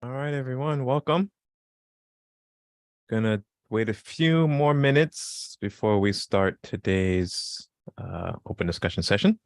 All right, everyone, welcome. Gonna wait a few more minutes before we start today's open discussion session.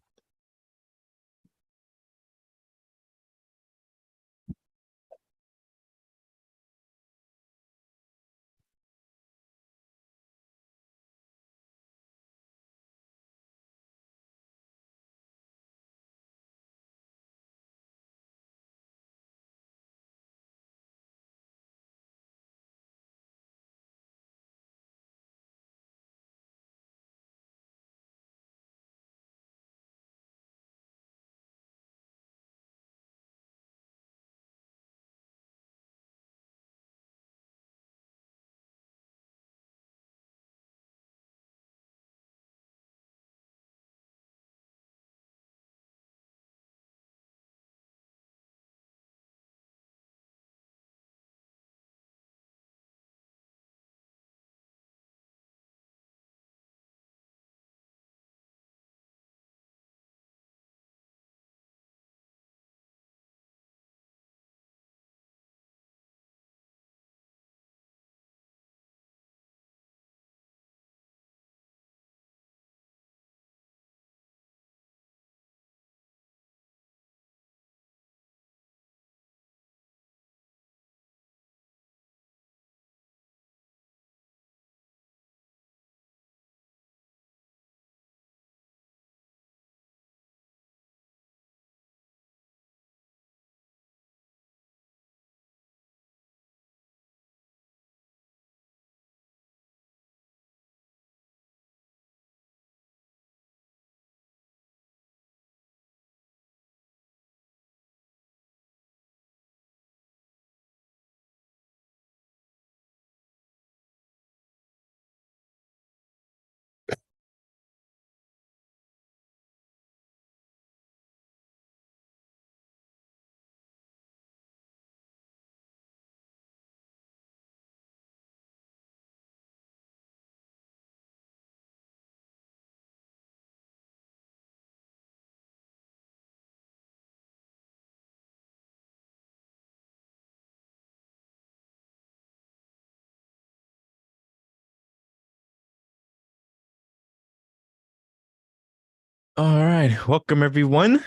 All right, welcome everyone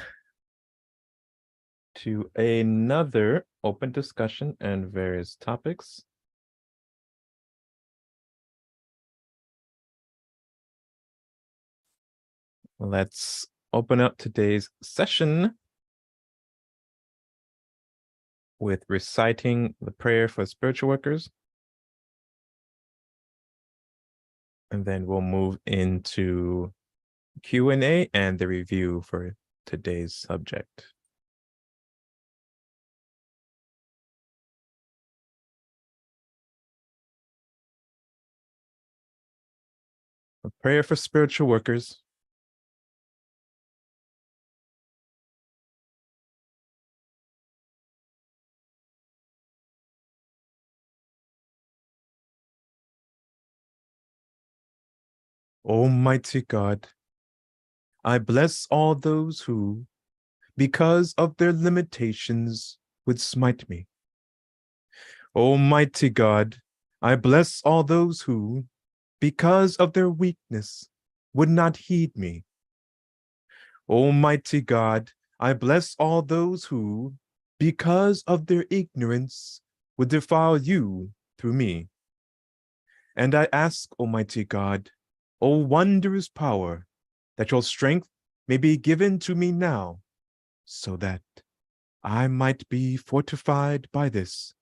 to another open discussion and various topics. Let's open up today's session with reciting the prayer for spiritual workers. And then we'll move into Q&A and the review for today's subject. A prayer for spiritual workers. Almighty God, I bless all those who, because of their limitations, would smite me. Almighty God, I bless all those who, because of their weakness, would not heed me. Almighty God, I bless all those who, because of their ignorance, would defile you through me. And I ask, Almighty God, O wondrous power, that your strength may be given to me now, so that I might be fortified by this,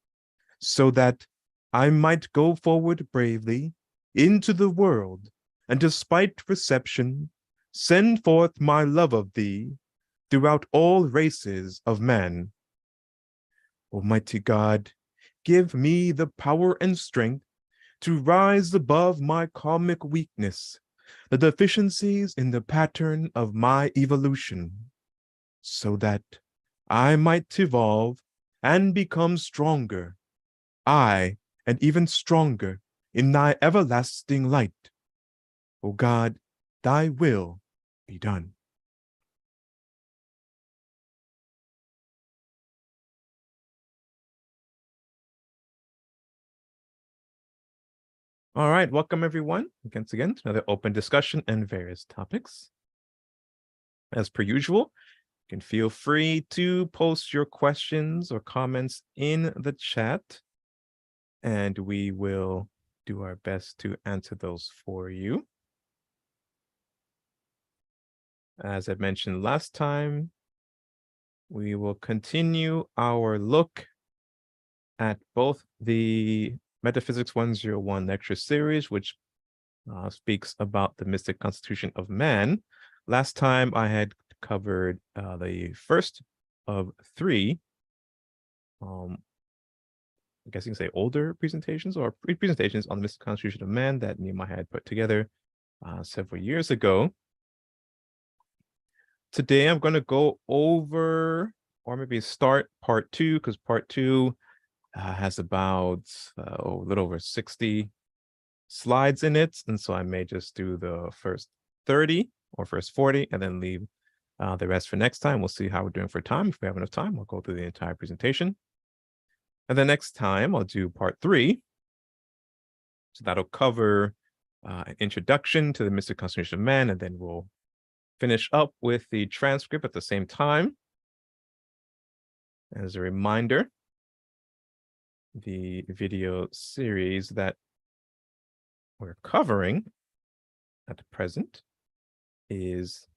so that I might go forward bravely into the world, and despite reception, send forth my love of thee throughout all races of man. Almighty God, give me the power and strength to rise above my karmic weakness, the deficiencies in the pattern of my evolution, so that I might evolve and become stronger, I, and even stronger in thy everlasting light. O God, thy will be done. All right, welcome everyone once again to another open discussion and various topics. As per usual, you can feel free to post your questions or comments in the chat, and we will do our best to answer those for you. As I mentioned last time, we will continue our look at both the Metaphysics 101 lecture series, which speaks about the mystic constitution of man. Last time I had covered the first of three, I guess you can say older presentations or presentations on the mystic constitution of man that Nehemiah had put together several years ago. Today I'm going to go over, or maybe start part two, because part two has about a little over 60 slides in it. And so I may just do the first 30 or first 40 and then leave the rest for next time. We'll see how we're doing for time. If we have enough time, we'll go through the entire presentation. And the next time I'll do part 3. So that'll cover an introduction to the mystic constitution of man, and then we'll finish up with the transcript at the same time. As a reminder, the video series that we're covering at the present is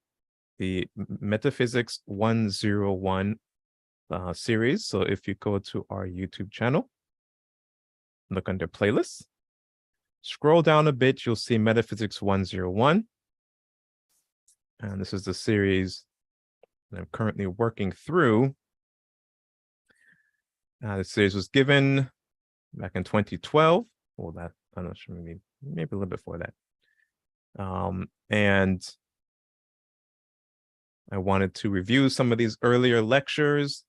the Metaphysics 101 series. So if you go to our YouTube channel, look under playlists, scroll down a bit, you'll see Metaphysics 101. And this is the series that I'm currently working through. The series was given back in 2012. Well, that I'm not sure, maybe a little bit before that. And I wanted to review some of these earlier lectures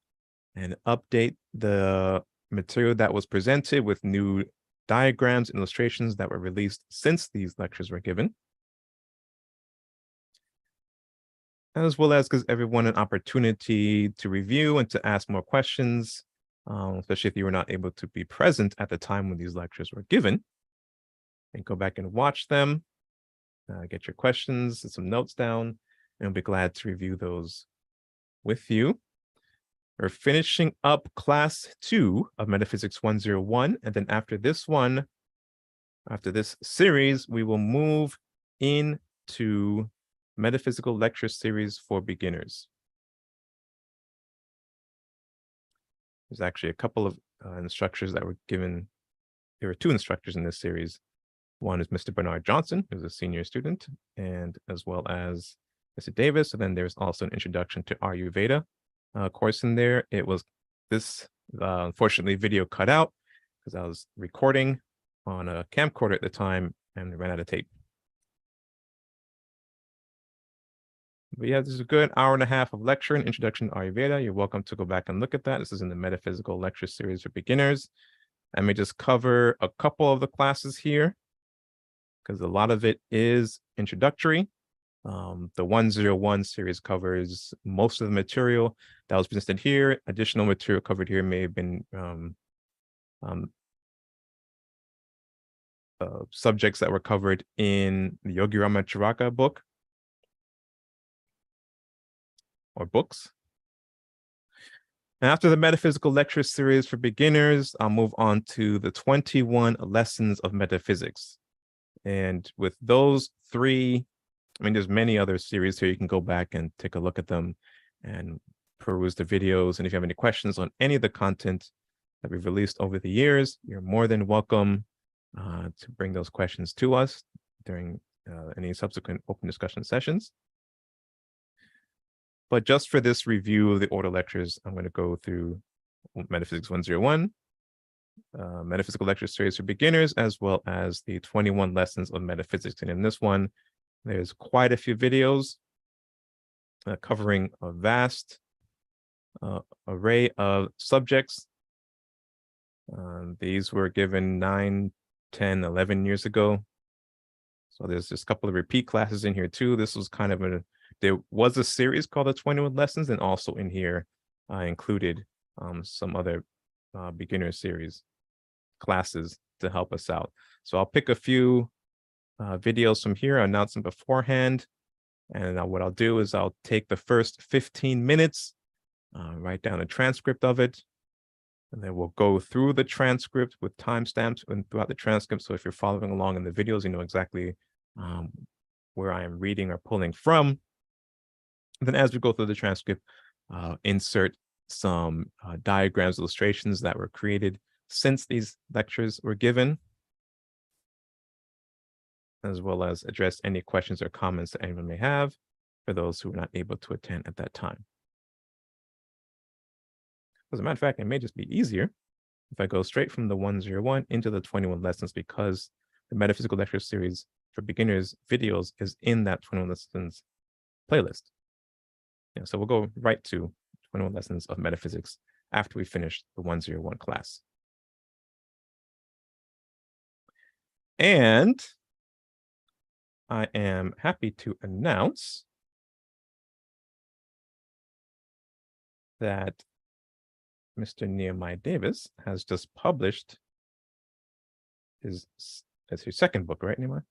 and update the material that was presented with new diagrams and illustrations that were released since these lectures were given, as well as gives everyone an opportunity to review and to ask more questions, especially if you were not able to be present at the time when these lectures were given, and go back and watch them, get your questions and some notes down, and I'll be glad to review those with you. We're finishing up class 2 of Metaphysics 101, and then after this series, we will move into Metaphysical Lecture Series for Beginners. There's actually a couple of instructors that were given. There were 2 instructors in this series. One is Mr. Bernard Johnson, who's a senior student, and as well as Mr. Davis. And then there's also an introduction to Ayurveda course in there. It was this, unfortunately, video cut out because I was recording on a camcorder at the time and ran out of tape. But yeah, this is a good hour and a half of lecture and introduction to Ayurveda. You're welcome to go back and look at that. This is in the Metaphysical Lecture Series for Beginners. I may just cover a couple of the classes here because a lot of it is introductory. The 101 series covers most of the material that was presented here. Additional material covered here may have been subjects that were covered in the Yogi Rama Charaka book or books. And after the Metaphysical Lecture Series for Beginners, I'll move on to the 21 Lessons of Metaphysics. And with those 3, I mean, there's many other series here. You can go back and take a look at them and peruse the videos. And if you have any questions on any of the content that we've released over the years, you're more than welcome to bring those questions to us during any subsequent open discussion sessions. But just for this review of the order lectures, I'm going to go through Metaphysics 101, Metaphysical Lecture Series for Beginners, as well as the 21 Lessons of Metaphysics. And in this one, there's quite a few videos covering a vast array of subjects. These were given 9, 10, 11 years ago. So there's just a couple of repeat classes in here too. This was kind of there was a series called the 21 Lessons, and also in here I included some other beginner series classes to help us out. So I'll pick a few videos from here, announce them beforehand. And what I'll do is I'll take the first 15 minutes, write down a transcript of it, and then we'll go through the transcript with timestamps and throughout the transcript. So if you're following along in the videos, you know exactly where I am reading or pulling from. And then as we go through the transcript, insert some diagrams, illustrations that were created since these lectures were given, as well as address any questions or comments that anyone may have for those who were not able to attend at that time. As a matter of fact, it may just be easier if I go straight from the 101 into the 21 lessons, because the Metaphysical Lecture Series for Beginners videos is in that 21 lessons playlist. Yeah, so we'll go right to 21 lessons of metaphysics after we finish the 101 class. And I am happy to announce that Mr. Nehemiah Davis has just published his second book, right, Nehemiah?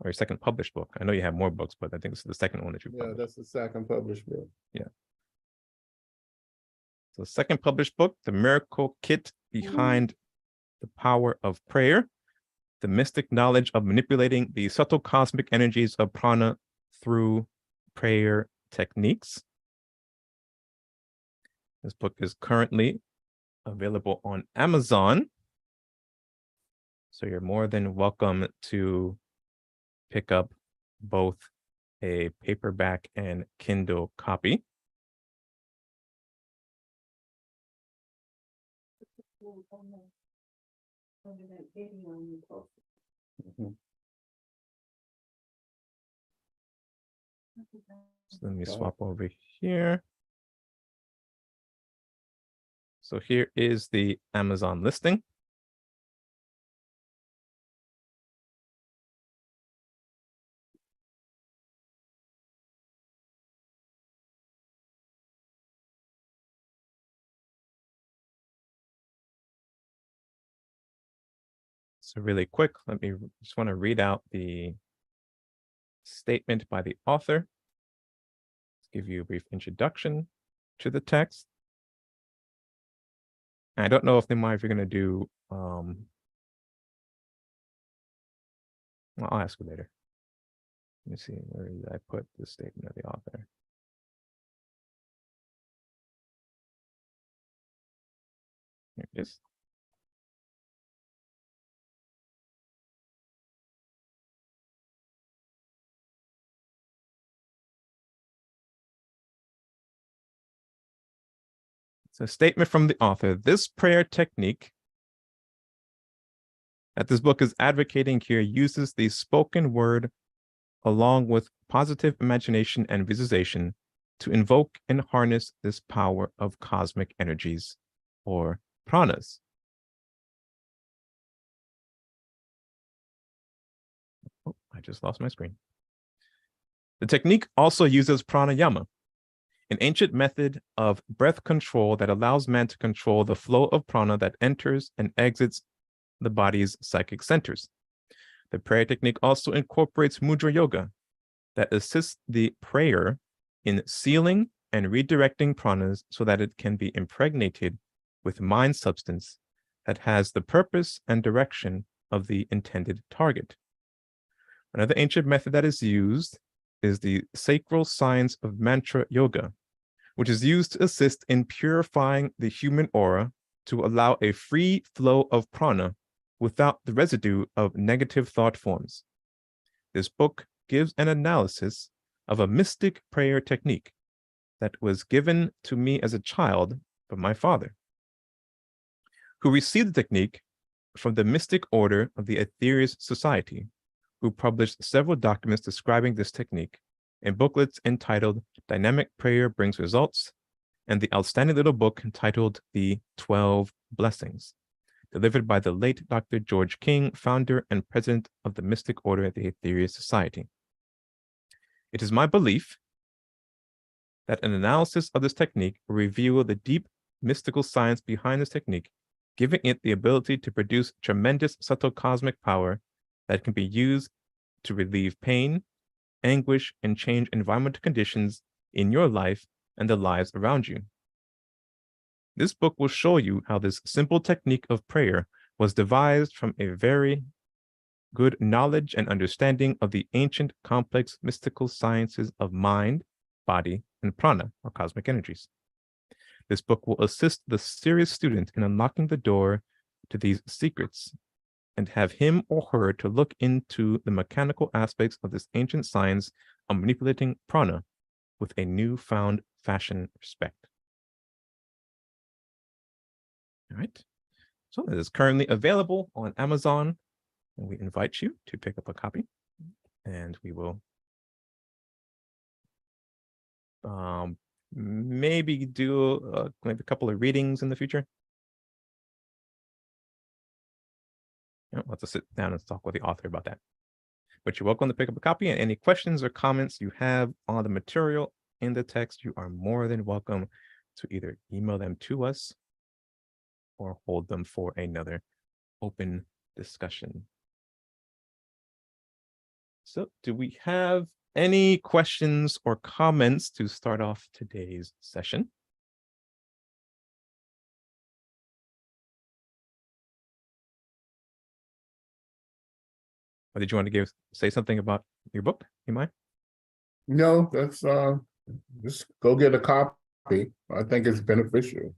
Or your second published book. I know you have more books, but I think this is the second one that you published. Yeah, that's the second published book. Yeah. So second published book, The Miracle Kit Behind the Power of Prayer, the mystic knowledge of manipulating the subtle cosmic energies of prana through prayer techniques. This book is currently available on Amazon. So you're more than welcome to pick up both a paperback and Kindle copy. So let me swap over here. So here is the Amazon listing. So really quick, let me just want to read out the statement by the author. Let's give you a brief introduction to the text. And I don't know if you're going to do, well, I'll ask you later. Let me see, where did I put the statement of the author? Here it is. So a statement from the author. This prayer technique that this book is advocating here uses the spoken word along with positive imagination and visualization to invoke and harness this power of cosmic energies, or pranas. Oh, I just lost my screen. The technique also uses pranayama, an ancient method of breath control that allows man to control the flow of prana that enters and exits the body's psychic centers. The prayer technique also incorporates mudra yoga that assists the prayer in sealing and redirecting pranas so that it can be impregnated with mind substance that has the purpose and direction of the intended target. Another ancient method that is used is the sacral science of mantra yoga, which is used to assist in purifying the human aura to allow a free flow of prana without the residue of negative thought forms. This book gives an analysis of a mystic prayer technique that was given to me as a child by my father, who received the technique from the mystic order of the Aetherius Society, who published several documents describing this technique in booklets entitled Dynamic Prayer Brings Results and the outstanding little book entitled The 12 Blessings, delivered by the late Dr. George King, founder and president of the Mystic Order at the Aetherius Society. It is my belief that an analysis of this technique will reveal the deep mystical science behind this technique, giving it the ability to produce tremendous subtle cosmic power that can be used to relieve pain, anguish, and change environmental conditions in your life and the lives around you. This book will show you how this simple technique of prayer was devised from a very good knowledge and understanding of the ancient, complex, mystical sciences of mind, body, and prana, or cosmic energies. This book will assist the serious student in unlocking the door to these secrets and have him or her to look into the mechanical aspects of this ancient science of manipulating prana with a newfound fashion respect. All right. So it is currently available on Amazon, and we invite you to pick up a copy, and we will maybe do maybe a couple of readings in the future. We'll have to sit down and talk with the author about that. But you're welcome to pick up a copy, and any questions or comments you have on the material in the text, you are more than welcome to either email them to us or hold them for another open discussion. So do we have any questions or comments to start off today's session? Or did you want to say something about your book, Imai? No, that's just go get a copy. I think it's beneficial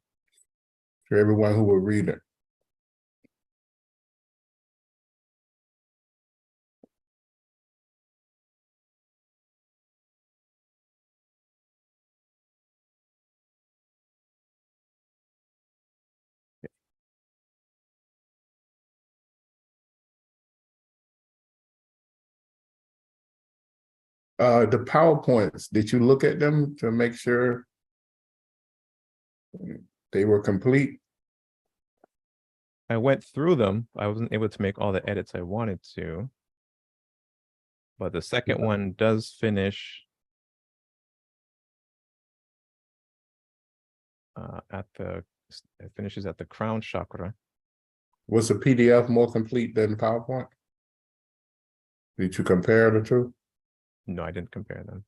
for everyone who will read it. The PowerPoints, did you look at them to make sure they were complete? I went through them. I wasn't able to make all the edits I wanted to. But the second one does finish it finishes at the crown chakra. Was the PDF more complete than PowerPoint? Did you compare the two? No, I didn't compare them.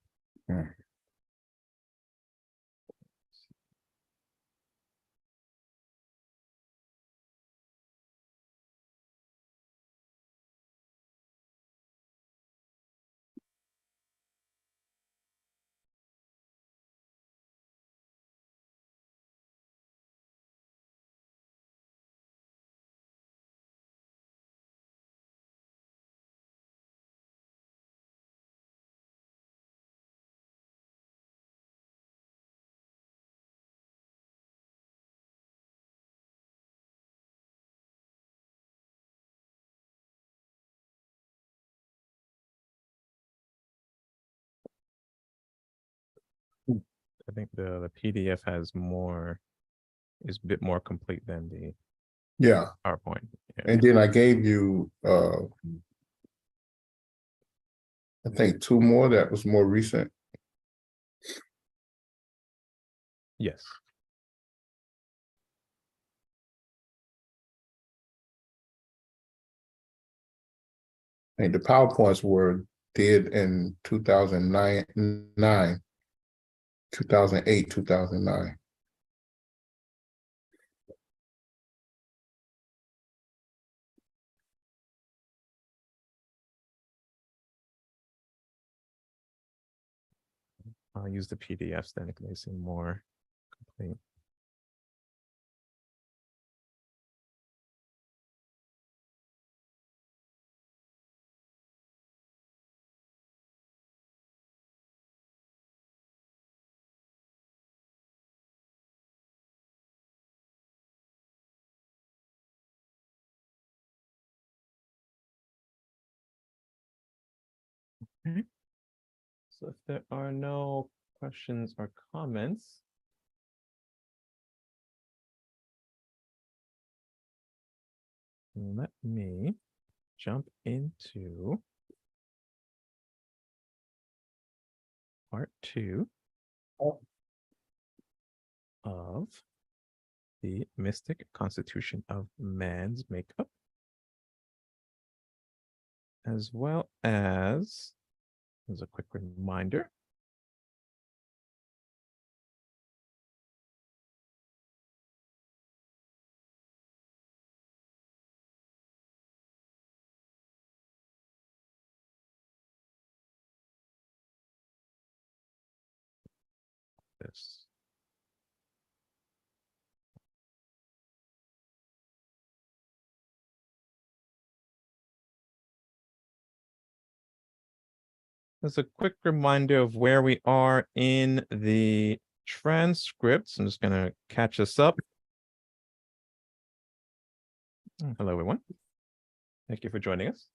I think the PDF is a bit more complete than the PowerPoint. Yeah. And then I gave you I think 2 more that was more recent. Yes. I think the PowerPoints were did in 2008, 2009. I'll use the PDFs then because they seem more complete. Okay. So if there are no questions or comments, let me jump into part 2 of the mystic constitution of man's makeup, as well as a quick reminder. This. As a quick reminder of where we are in the transcripts, I'm just going to catch us up. Hello, everyone. Thank you for joining us.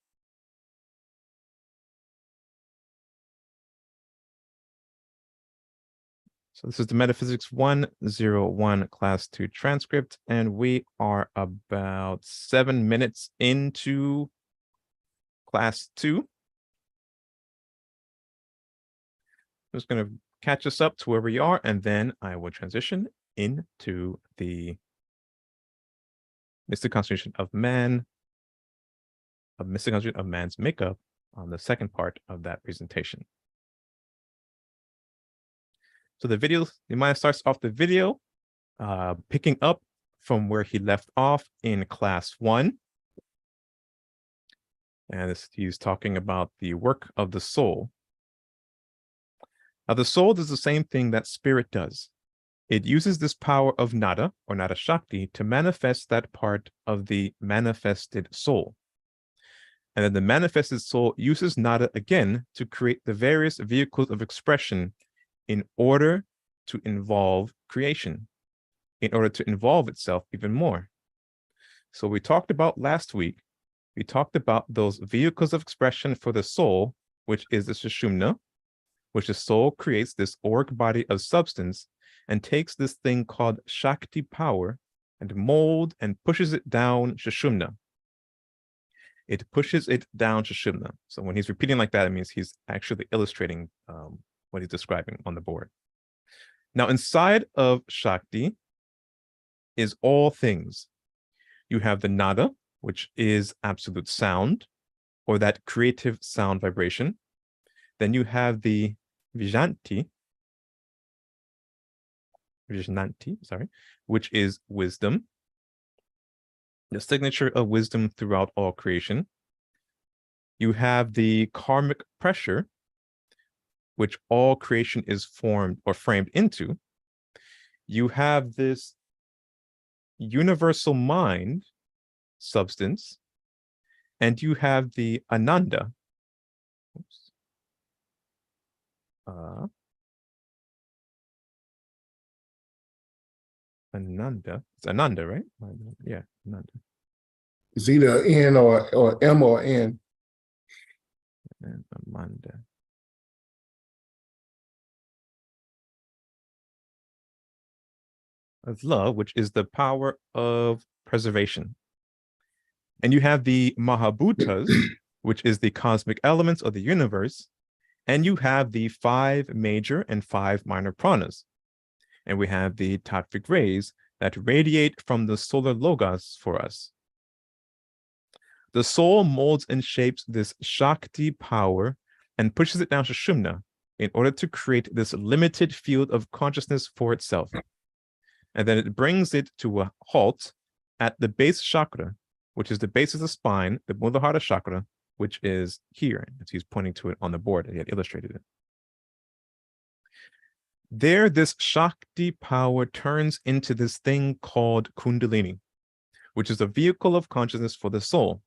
So this is the Metaphysics 101 Class 2 transcript, and we are about 7 minutes into Class 2. I'm just going to catch us up to where we are, and then I will transition into the mystic constitution of man, mystic constitution of man's makeup on the second part of that presentation. So the video, Nehemiah starts off the video picking up from where he left off in Class 1. And he's talking about the work of the soul. Now, the soul does the same thing that spirit does. It uses this power of nada, or nada shakti, to manifest that part of the manifested soul. And then the manifested soul uses nada again to create the various vehicles of expression in order to involve creation, in order to involve itself even more. So we talked about last week, we talked about those vehicles of expression for the soul, which is the sushumna, which the soul creates this auric body of substance and takes this thing called Shakti power and mold and pushes it down Sushumna. It pushes it down Sushumna. So when he's repeating like that, it means he's actually illustrating what he's describing on the board. Now, inside of Shakti is all things. You have the nada, which is absolute sound, or that creative sound vibration. Then you have the Vijnanti, which is wisdom, the signature of wisdom throughout all creation. You have the karmic pressure, which all creation is formed or framed into. You have this universal mind substance, and you have the ananda. Ananda. It's Ananda, right? Yeah, Ananda. It's either N or M or N. And Amanda. Of love, which is the power of preservation. And you have the Mahabhutas, which is the cosmic elements of the universe. And you have the 5 major and 5 minor pranas. And we have the tattvic rays that radiate from the solar logos for us. The soul molds and shapes this Shakti power and pushes it down to Sushumna in order to create this limited field of consciousness for itself. And then it brings it to a halt at the base chakra, which is the base of the spine, the Muladhara chakra, which is here. He's pointing to it on the board. He had illustrated it. There, this Shakti power turns into this thing called Kundalini, which is a vehicle of consciousness for the soul.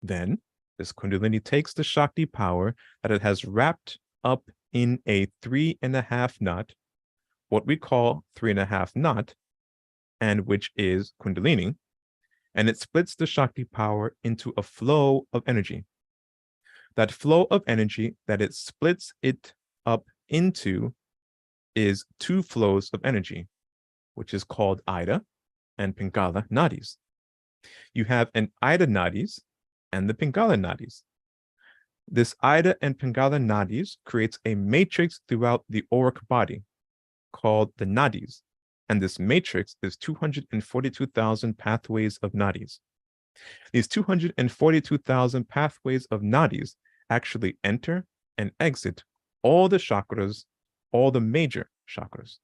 Then, this Kundalini takes the Shakti power that it has wrapped up in a 3.5 knot, what we call 3.5 knot, and which is Kundalini, and it splits the Shakti power into a flow of energy. That flow of energy that it splits it up into is 2 flows of energy, which is called Ida and Pingala nadis. You have an Ida nadis and the Pingala nadis. This Ida and Pingala nadis creates a matrix throughout the auric body called the nadis. And this matrix is 242,000 pathways of nadis. These 242,000 pathways of nadis actually enter and exit all the chakras, all the major chakras.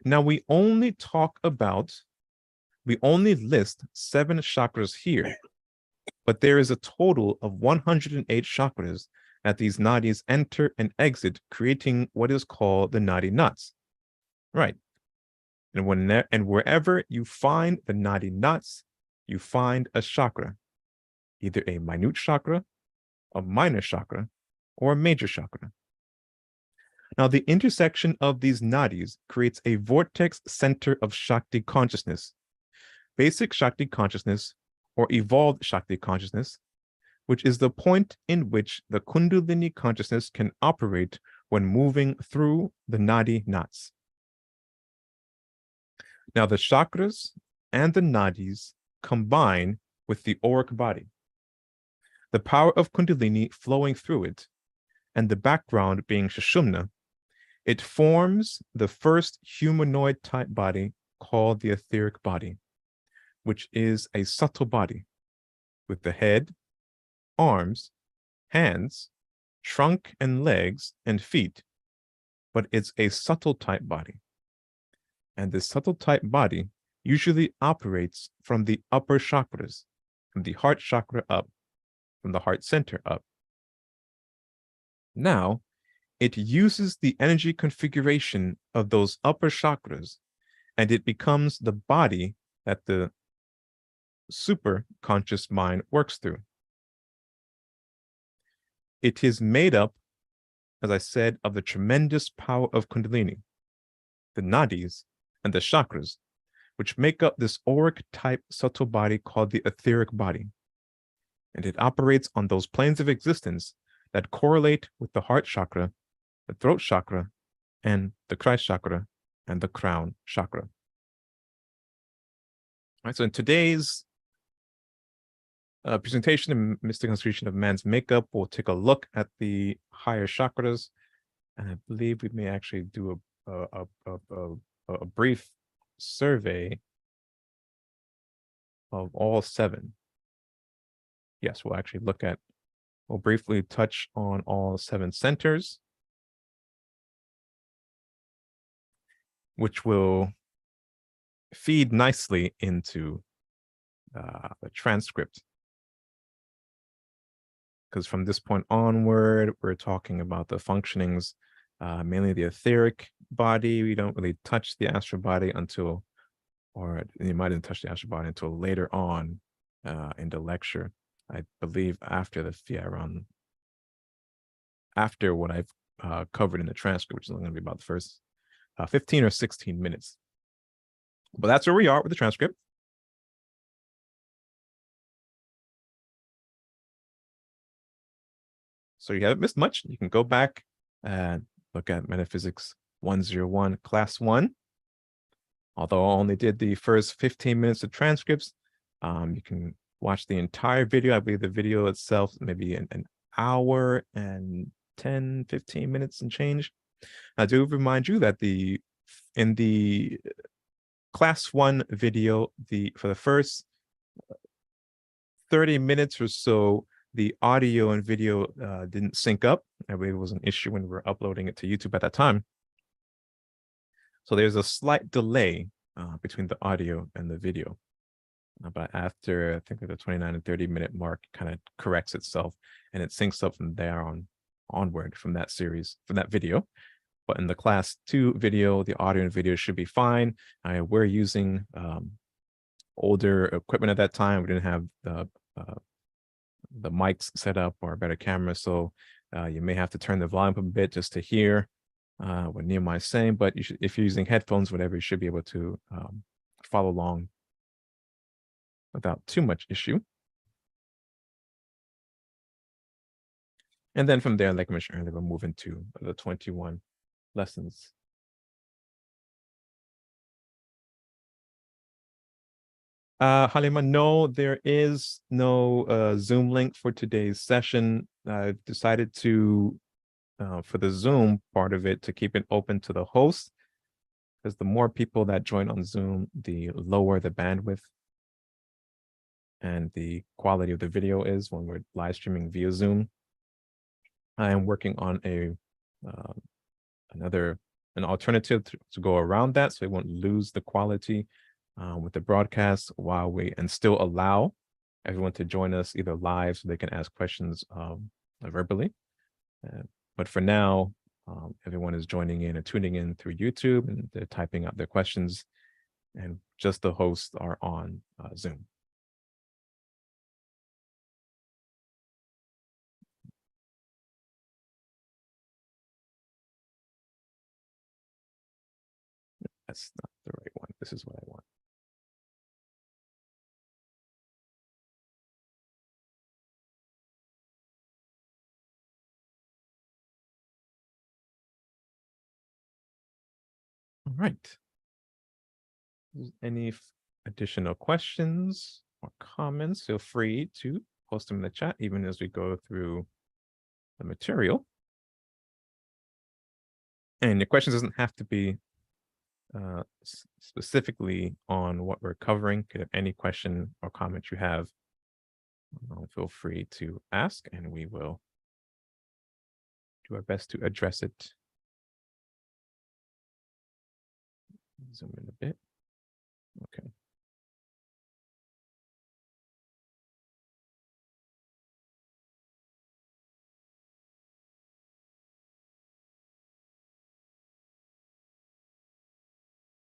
Now, we only list 7 chakras here, but there is a total of 108 chakras that these nadis enter and exit, creating what is called the nadi knots. Right. And wherever you find the nadi knots, you find a chakra, either a minute chakra, a minor chakra, or a major chakra. Now, the intersection of these nadis creates a vortex center of Shakti consciousness, basic Shakti consciousness, or evolved Shakti consciousness, which is the point in which the Kundalini consciousness can operate when moving through the nadi knots. Now, the chakras and the nadis combine with the auric body, the power of Kundalini flowing through it, and the background being Sushumna. It forms the first humanoid type body called the etheric body, which is a subtle body with the head, arms, hands, trunk and legs and feet, but it's a subtle type body. And this subtle type body usually operates from the upper chakras, from the heart chakra up, from the heart center up. Now, it uses the energy configuration of those upper chakras, and it becomes the body that the super conscious mind works through. It is made up, as I said, of the tremendous power of Kundalini, the nadis, and the chakras, which make up this auric type subtle body called the etheric body. And it operates on those planes of existence that correlate with the heart chakra, the throat chakra, and the Christ chakra, and the crown chakra. All right, so in today's presentation of Mystical Constitution of Man's Makeup, we'll take a look at the higher chakras, and I believe we may actually do a brief survey of all 7. Yes, we'll briefly touch on all 7 centers, which will feed nicely into the transcript. Because from this point onward, we're talking about the functionings, mainly the etheric body. We don't really touch the astral body until, or you might not touch the astral body until later on in the lecture. I believe after after what I've covered in the transcript, which is only going to be about the first 15 or 16 minutes. But that's where we are with the transcript. So you haven't missed much. You can go back and look at Metaphysics 101, Class 1. Although I only did the first 15 minutes of transcripts, you can watch the entire video. I believe the video itself maybe an hour and 10, 15 minutes and change. I do remind you that in the Class 1 video, for the first 30 minutes or so, the audio and video didn't sync up. I believe it was an issue when we were uploading it to YouTube at that time. So there's a slight delay between the audio and the video. But after, I think, the 29 and 30 minute mark, kind of corrects itself and it syncs up from there onward from that series, from that video. But in the Class 2 video, the audio and video should be fine. We're using older equipment at that time. We didn't have the mics set up or a better camera, so you may have to turn the volume up a bit just to hear what Nehemiah is saying. But if you're using headphones, whatever, you should be able to follow along without too much issue. And then from there, like I mentioned earlier, we'll move into the 21 lessons. Halima, no, there is no Zoom link for today's session. I've decided to, for the Zoom part of it, to keep it open to the host. because the more people that join on Zoom, the lower the bandwidth and the quality of the video is when we're live streaming via Zoom. I am working on uh, an alternative to go around that, so we won't lose the quality with the broadcast while and still allow everyone to join us either live so they can ask questions verbally. But for now, everyone is joining in and tuning in through YouTube, and they're typing out their questions, and just the hosts are on Zoom. That's not the right one. This is what I want. All right. Any additional questions or comments, feel free to post them in the chat, even as we go through the material. And your questions doesn't have to be specifically on what we're covering. Could have any question or comment you have, feel free to ask, and we will do our best to address it. Zoom in a bit. Okay.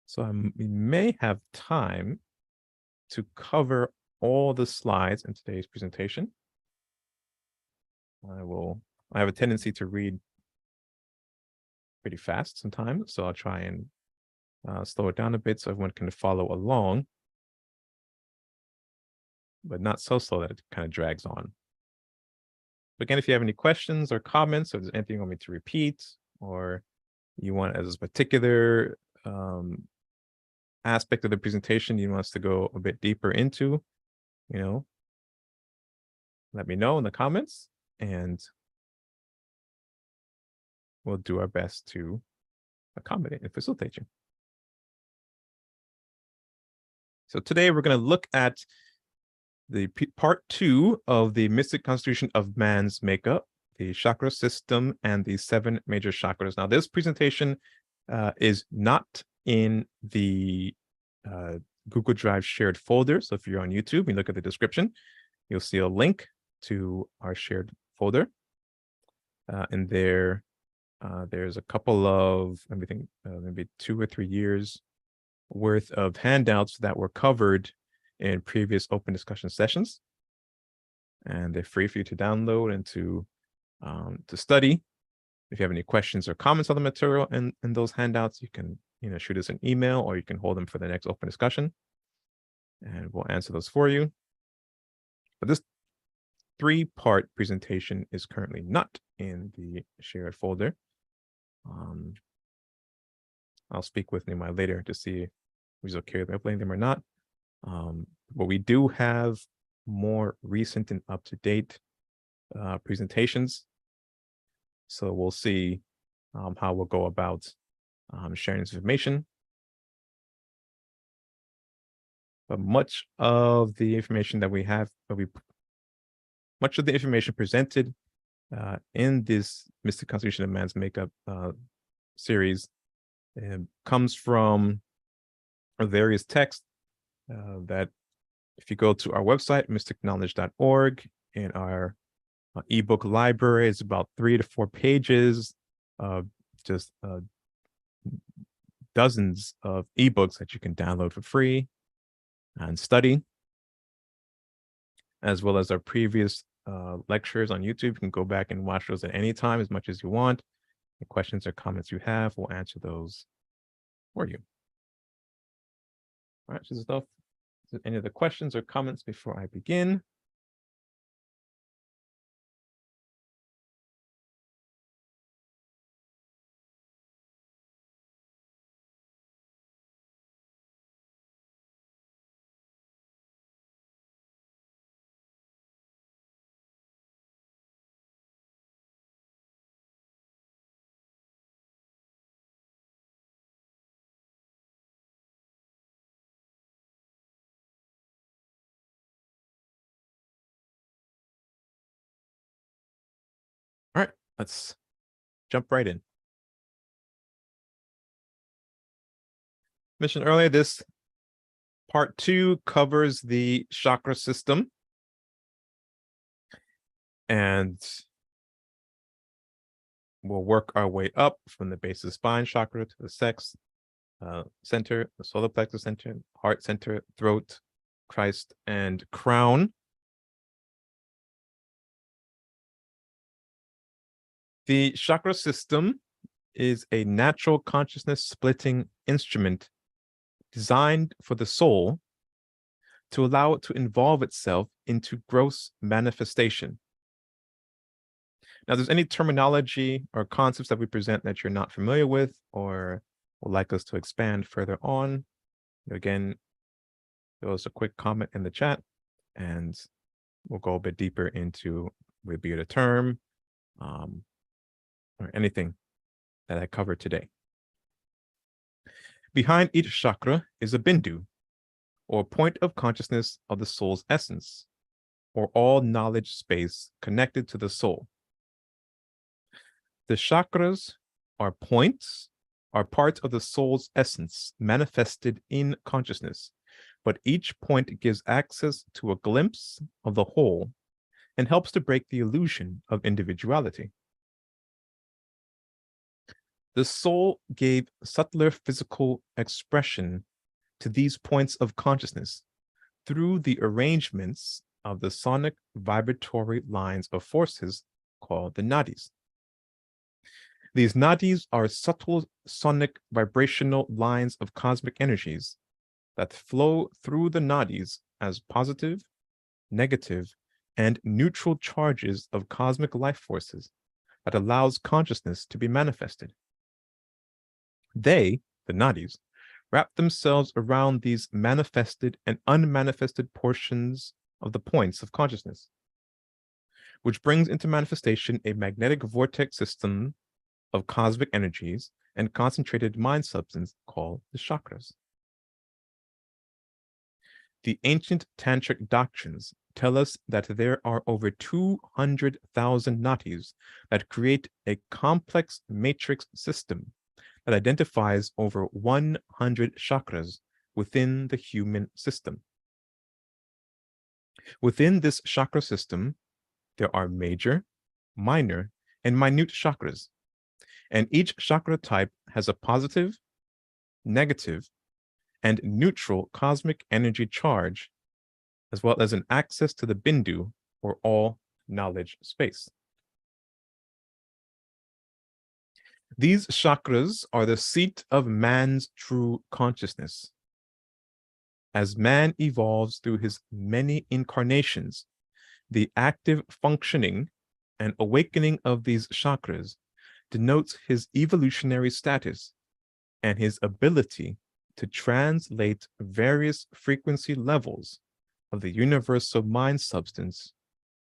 So we may have time to cover all the slides in today's presentation. I have a tendency to read pretty fast sometimes, so I'll try and slow it down a bit so everyone can follow along, but not so slow that it kind of drags on. But again, if you have any questions or comments, or there's anything you want me to repeat, or you want as a particular aspect of the presentation you want us to go a bit deeper into, let me know in the comments, and we'll do our best to accommodate and facilitate you. So today we're going to look at the part 2 of the mystic constitution of man's makeup, the chakra system and the 7 major chakras. Now, this presentation is not in the Google Drive shared folder. So if you're on YouTube, you look at the description, you'll see a link to our shared folder. And there's a couple of, maybe 2 or 3 years worth of handouts that were covered in previous open discussion sessions, and they're free for you to download and to study. If you have any questions or comments on the material in those handouts, you can shoot us an email, or you can hold them for the next open discussion, and we'll answer those for you. But this 3-part presentation is currently not in the shared folder. I'll speak with Nehemiah later to see if he's okay with uploading them or not. But we do have more recent and up-to-date presentations. So we'll see how we'll go about sharing this information. But much of the information that we have, much of the information presented in this Mystic Constitution of Man's Makeup series comes from various texts that, if you go to our website, mysticknowledge.org, in our ebook library, it's about 3 to 4 pages of just dozens of ebooks that you can download for free and study, as well as our previous lectures on YouTube. You can go back and watch those at any time, as much as you want. The questions or comments you have, we'll answer those for you. All right, so stuff. Any other questions or comments before I begin? All right, let's jump right in. Mentioned earlier, this part 2 covers the chakra system. And we'll work our way up from the base of the spine chakra to the sex center, the solar plexus center, heart center, throat, Christ, and crown. The chakra system is a natural consciousness splitting instrument designed for the soul to allow it to involve itself into gross manifestation. Now, if there's any terminology or concepts that we present that you're not familiar with or would like us to expand further on, again, there was a quick comment in the chat, and we'll go a bit deeper into maybe a term or anything that I covered today. Behind each chakra is a bindu, or point of consciousness of the soul's essence, or all knowledge space connected to the soul. The chakras are points, are parts of the soul's essence manifested in consciousness, but each point gives access to a glimpse of the whole and helps to break the illusion of individuality. The soul gave subtler physical expression to these points of consciousness through the arrangements of the sonic vibratory lines of forces called the nadis. These nadis are subtle sonic vibrational lines of cosmic energies that flow through the nadis as positive, negative, and neutral charges of cosmic life forces that allows consciousness to be manifested. They, the nadis, wrap themselves around these manifested and unmanifested portions of the points of consciousness, which brings into manifestation a magnetic vortex system of cosmic energies and concentrated mind substance called the chakras. The ancient tantric doctrines tell us that there are over 200,000 nadis that create a complex matrix system that identifies over 100 chakras within the human system. Within this chakra system, there are major, minor, and minute chakras, and each chakra type has a positive, negative, and neutral cosmic energy charge, as well as an access to the bindu, or all knowledge space. These chakras are the seat of man's true consciousness. As man evolves through his many incarnations, the active functioning and awakening of these chakras denotes his evolutionary status and his ability to translate various frequency levels of the universal mind substance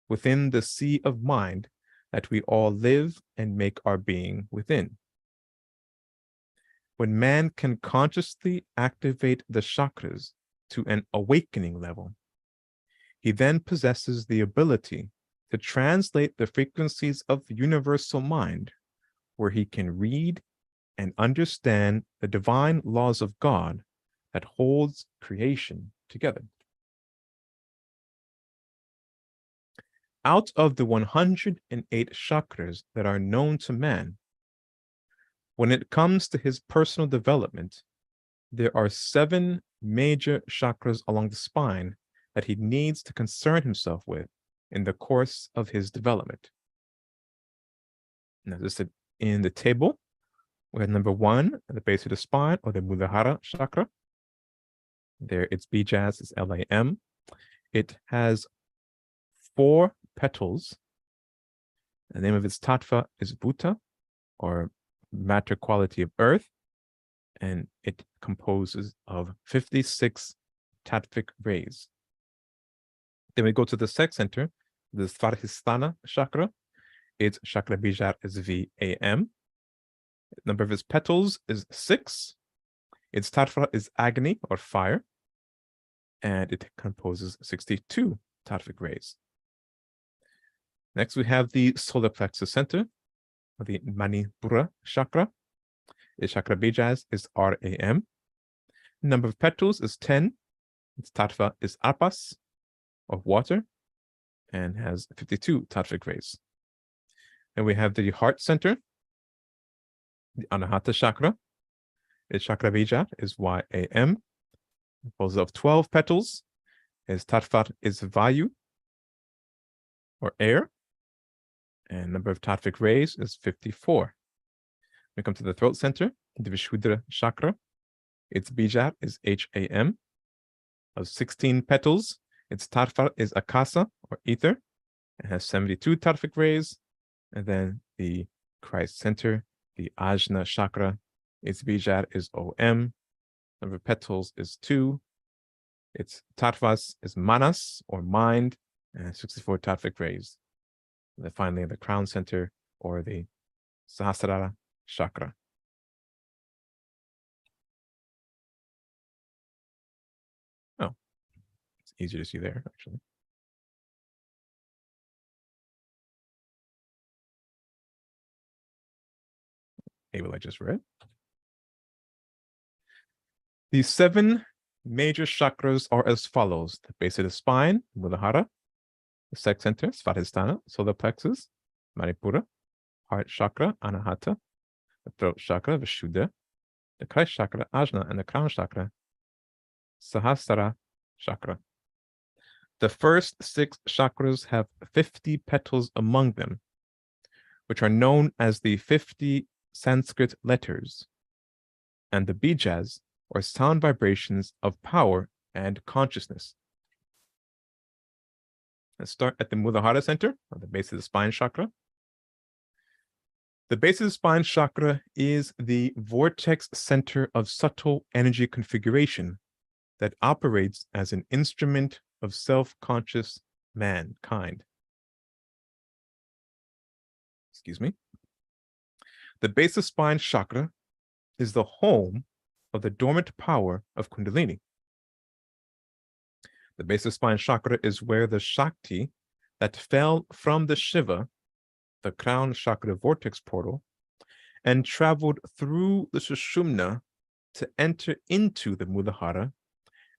within the sea of mind that we all live and make our being within. When man can consciously activate the chakras to an awakening level, he then possesses the ability to translate the frequencies of the universal mind, where he can read and understand the divine laws of God that holds creation together. Out of the 108 chakras that are known to man, when it comes to his personal development, there are 7 major chakras along the spine that he needs to concern himself with in the course of his development. Now, this is in the table. We have number 1 at the base of the spine, or the Muladhara chakra. There, its Bijas is Lam. It has 4 petals. The name of its tattva is Bhuta, or matter quality of earth, and it composes of 56 tattvic rays. Then we go to the sex center, the Svadhisthana chakra. Its chakra bijar is Vam. The number of its petals is 6. Its tattva is Agni, or fire, and it composes 62 tattvic rays. Next, we have the solar plexus center, or the Manipura chakra. Its chakra bijas is RAM. Number of petals is 10. Its tattva is apas, of water, and has 52 tattvic rays. And we have the heart center, the Anahata chakra. Its chakra bija is YAM, composed of 12 petals. Its tattva is vayu, or air, and number of tattvic rays is 54. We come to the throat center, the Vishuddha chakra. Its bija is HAM, of 16 petals. Its tattva is akasa, or ether. It has 72 tattvic rays. And then the Christ center, the Ajna chakra. Its bija is OM. Number of petals is 2. Its tattvas is manas, or mind, and 64 tattvic rays. And then finally, the crown center, or the Sahasrara chakra. Oh, it's easier to see there, actually. Table I just read. The 7 major chakras are as follows: the base of the spine, Muladhara; the sex center, Svadhisthana; solar plexus, Manipura; heart chakra, Anahata; the throat chakra, Vishuddha; the Christ chakra, Ajna; and the crown chakra, Sahasrara chakra. The first 6 chakras have 50 petals among them, which are known as the 50 Sanskrit letters, and the bijas, or sound vibrations of power and consciousness. Let's start at the Muladhara center, or the base of the spine chakra. The base of the spine chakra is the vortex center of subtle energy configuration that operates as an instrument of self-conscious mankind. Excuse me. The base of spine chakra is the home of the dormant power of Kundalini. The base of spine chakra is where the Shakti that fell from the Shiva, the crown chakra vortex portal, and traveled through the Sushumna to enter into the Muladhara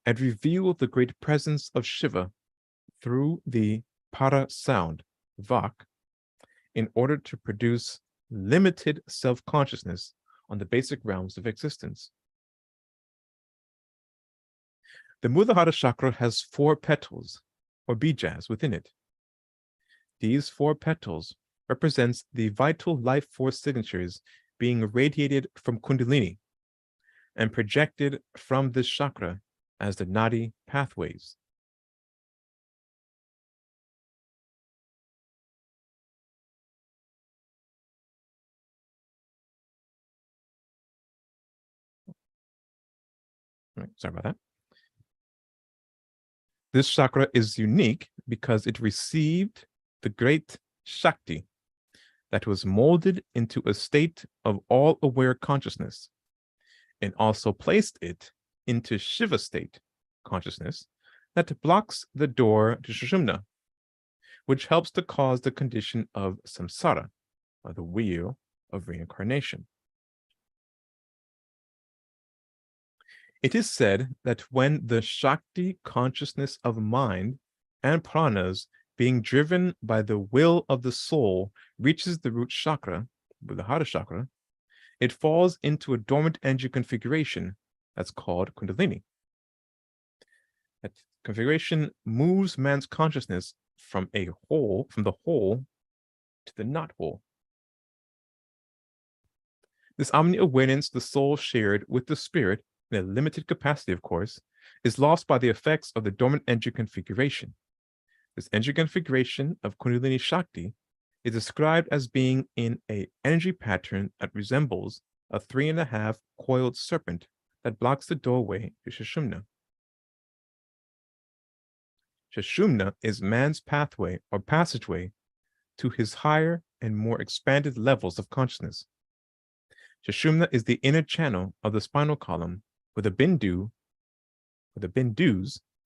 and reveal the great presence of Shiva through the para sound, Vak, in order to produce limited self-consciousness on the basic realms of existence. The Muladhara chakra has 4 petals, or bijas, within it. These 4 petals represents the vital life force signatures being radiated from Kundalini and projected from this chakra as the Nadi pathways. Right, sorry about that. This chakra is unique because it received the great Shakti that was molded into a state of all-aware consciousness and also placed it into Shiva state consciousness that blocks the door to Sushumna, which helps to cause the condition of samsara, or the wheel of reincarnation. It is said that when the Shakti consciousness of mind and pranas being driven by the will of the soul reaches the root chakra, Muladhara chakra, it falls into a dormant energy configuration that's called Kundalini. That configuration moves man's consciousness from the whole to the not whole. This omni-awareness the soul shared with the spirit, in a limited capacity, of course, is lost by the effects of the dormant energy configuration. This energy configuration of Kundalini Shakti is described as being in an energy pattern that resembles a 3.5 coiled serpent that blocks the doorway to Sushumna. Sushumna is man's pathway or passageway to his higher and more expanded levels of consciousness. Sushumna is the inner channel of the spinal column where the bindus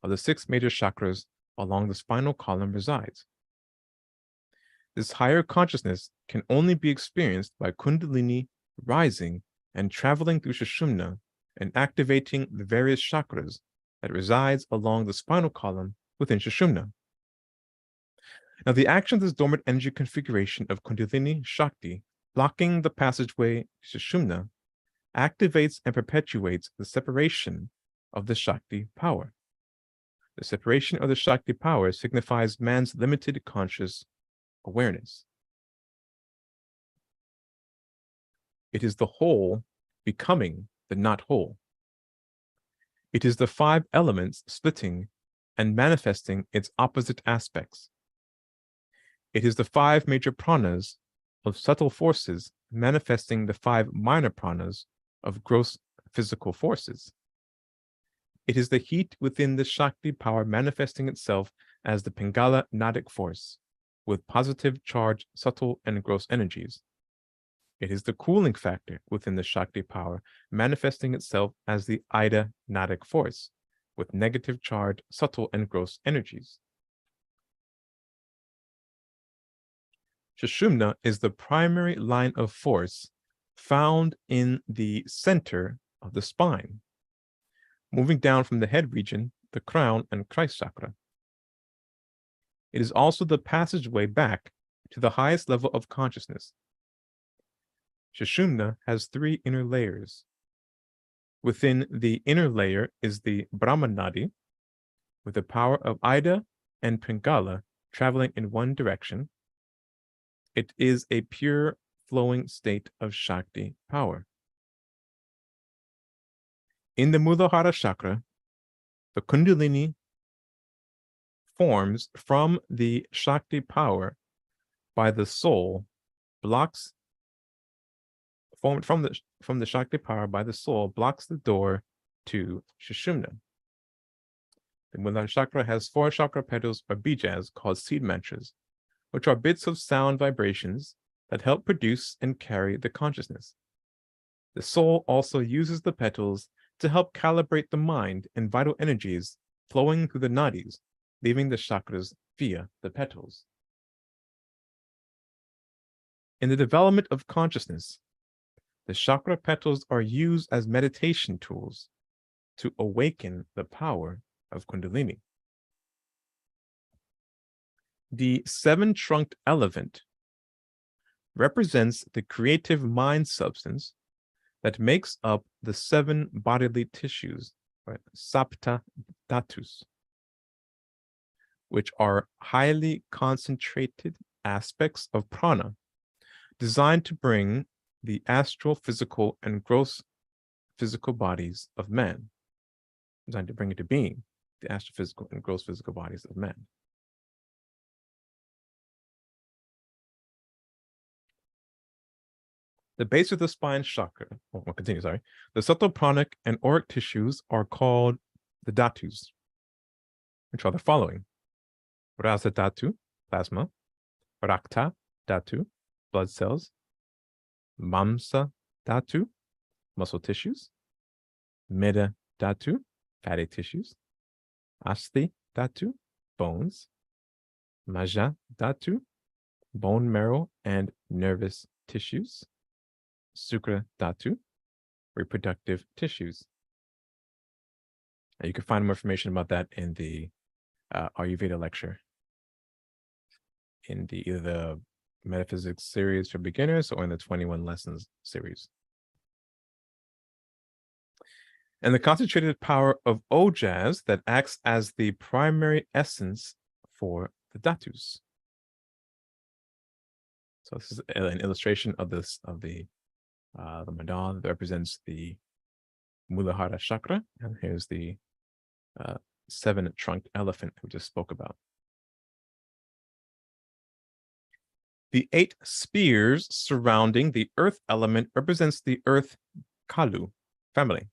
of the 6 major chakras along the spinal column resides. This higher consciousness can only be experienced by Kundalini rising and traveling through Sushumna and activating the various chakras that resides along the spinal column within Sushumna. Now, the action of this dormant energy configuration of Kundalini Shakti blocking the passageway to Sushumna activates and perpetuates the separation of the Shakti power. The separation of the Shakti power signifies man's limited conscious awareness. It is the whole becoming the not whole. It is the 5 elements splitting and manifesting its opposite aspects. It is the 5 major pranas of subtle forces manifesting the 5 minor pranas of gross physical forces. It is the heat within the Shakti power manifesting itself as the Pingala Nadic force, with positive charged subtle and gross energies. It is the cooling factor within the Shakti power manifesting itself as the Ida Nadic force, with negative charged subtle and gross energies. Sushumna is the primary line of force found in the center of the spine, moving down from the head region, the crown, and Christ chakra. It is also the passageway back to the highest level of consciousness. Sushumna has 3 inner layers. Within the inner layer is the Brahmanadi, with the power of Ida and Pingala traveling in one direction. It is a pure flowing state of Shakti power. In the Muladhara chakra, the Kundalini forms from the Shakti power by the soul, formed from the Shakti power by the soul, blocks the door to Sushumna. The Muladhara chakra has 4 chakra petals or bijas called seed mantras, which are bits of sound vibrations that help produce and carry the consciousness. The soul also uses the petals to help calibrate the mind and vital energies flowing through the nadis, leaving the chakras via the petals. In the development of consciousness, the chakra petals are used as meditation tools to awaken the power of Kundalini. The 7-trunked elephant represents the creative mind substance that makes up the 7 bodily tissues, right, sapta dhatus, which are highly concentrated aspects of prana designed to bring the astral, physical, and gross physical bodies of man, designed to bring into being the astral, physical, and gross physical bodies of man. The base of the spine chakra, the subtle pranic and auric tissues are called the dhatus, which are the following: Rasa dhatu, plasma; Rakta dhatu, blood cells; Mamsa dhatu, muscle tissues; Meda dhatu, fatty tissues; Asti dhatu, bones; Maja dhatu, bone marrow and nervous tissues; Sukra dhatu, reproductive tissues. You can find more information about that in the Ayurveda lecture in either the Metaphysics series for beginners or in the 21 lessons series. And the concentrated power of Ojas that acts as the primary essence for the dhatus. So this is an illustration of this, of the mandala that represents the Muladhara chakra, and here's the 7-trunked elephant we just spoke about. The 8 spears surrounding the earth element represents the earth Kalu family.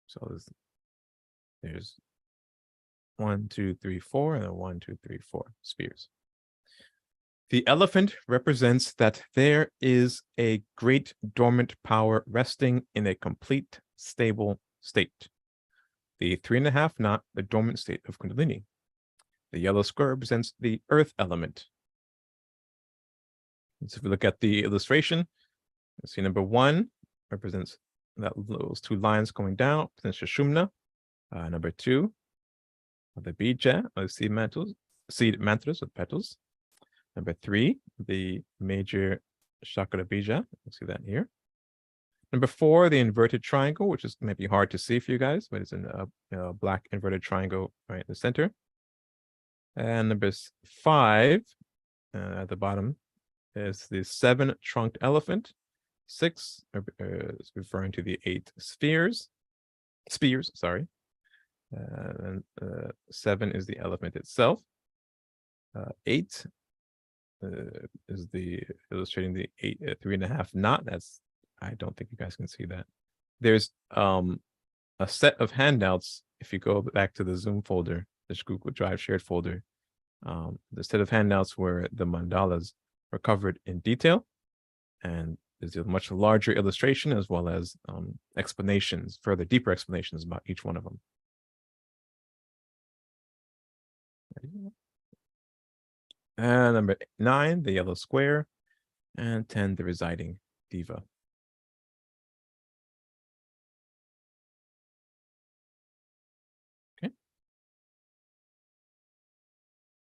So there's 1, 2, 3, 4, and then 1, 2, 3, 4 spears. The elephant represents that there is a great dormant power resting in a complete, stable state. The 3.5 knot, the dormant state of Kundalini. The yellow square represents the earth element. So if we look at the illustration, you see number 1 represents those 2 lines going down, represents Sushumna. Number 2, the bija, or seed mantras with petals. Number 3, the major chakra bija. You see that here. Number 4, the inverted triangle, which is maybe hard to see for you guys, but it's in a black inverted triangle right in the center. And number 5, at the bottom, is the 7-trunked elephant. 6 is referring to the 8 spears, sorry. And 7 is the elephant itself. 8 is the illustrating the 3.5 knot. That's, I don't think you guys can see that. There's a set of handouts. If you go back to the Zoom folder, the Google Drive shared folder, the set of handouts where the mandalas are covered in detail, and there's a much larger illustration as well as explanations, further deeper explanations about each one of them. And number 9, the yellow square, and 10, the residing diva. Okay.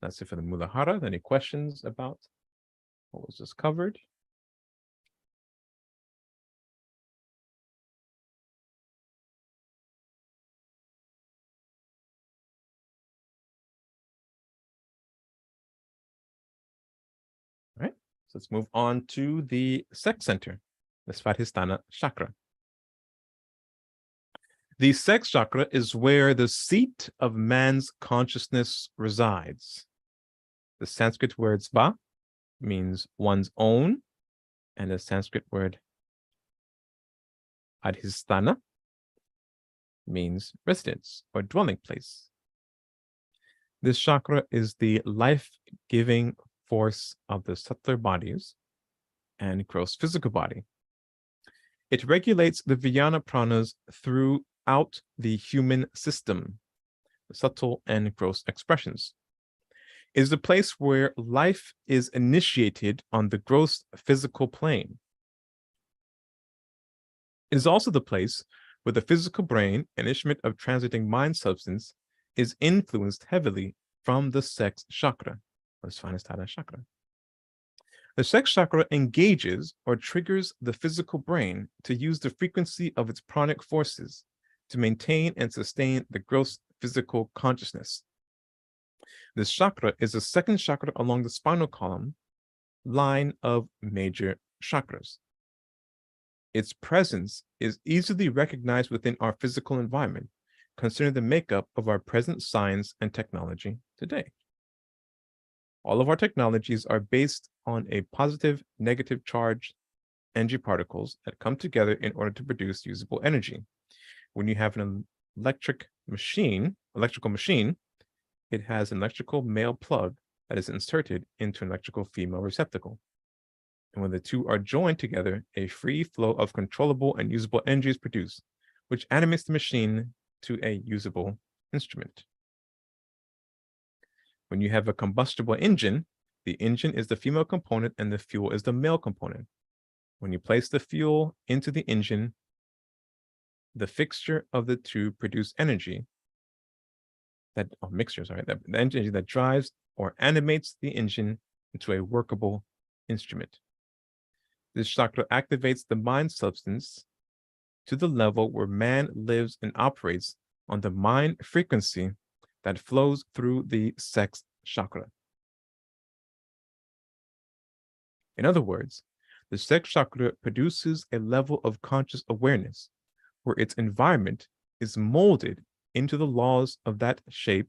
That's it for the Mulahara. Any questions about what was just covered? All right, so let's move on to the sex center, the Svadhisthana chakra. The sex chakra is where the seat of man's consciousness resides. The Sanskrit word sva means one's own, and the Sanskrit word adhisthana means residence or dwelling place. This chakra is the life-giving force of the subtler bodies and gross physical body. It regulates the Vijnana pranas throughout the human system, the subtle and gross expressions. It is the place where life is initiated on the gross physical plane. It is also the place where the physical brain, an instrument of transiting mind substance, is influenced heavily from the sex chakra, or Svadhisthana chakra. The sex chakra engages or triggers the physical brain to use the frequency of its pranic forces to maintain and sustain the gross physical consciousness. This chakra is the second chakra along the spinal column line of major chakras. Its presence is easily recognized within our physical environment, considering the makeup of our present science and technology today. All of our technologies are based on a positive, negative charged energy particles that come together in order to produce usable energy. When you have an electrical machine, it has an electrical male plug that is inserted into an electrical female receptacle. And when the two are joined together, a free flow of controllable and usable energy is produced, which animates the machine to a usable instrument. When you have a combustible engine, the engine is the female component and the fuel is the male component. When you place the fuel into the engine, the fixture of the two produce energy the energy that drives or animates the engine into a workable instrument. This chakra activates the mind substance to the level where man lives and operates on the mind frequency that flows through the sex chakra. In other words, the sex chakra produces a level of conscious awareness where its environment is molded into the laws of that shape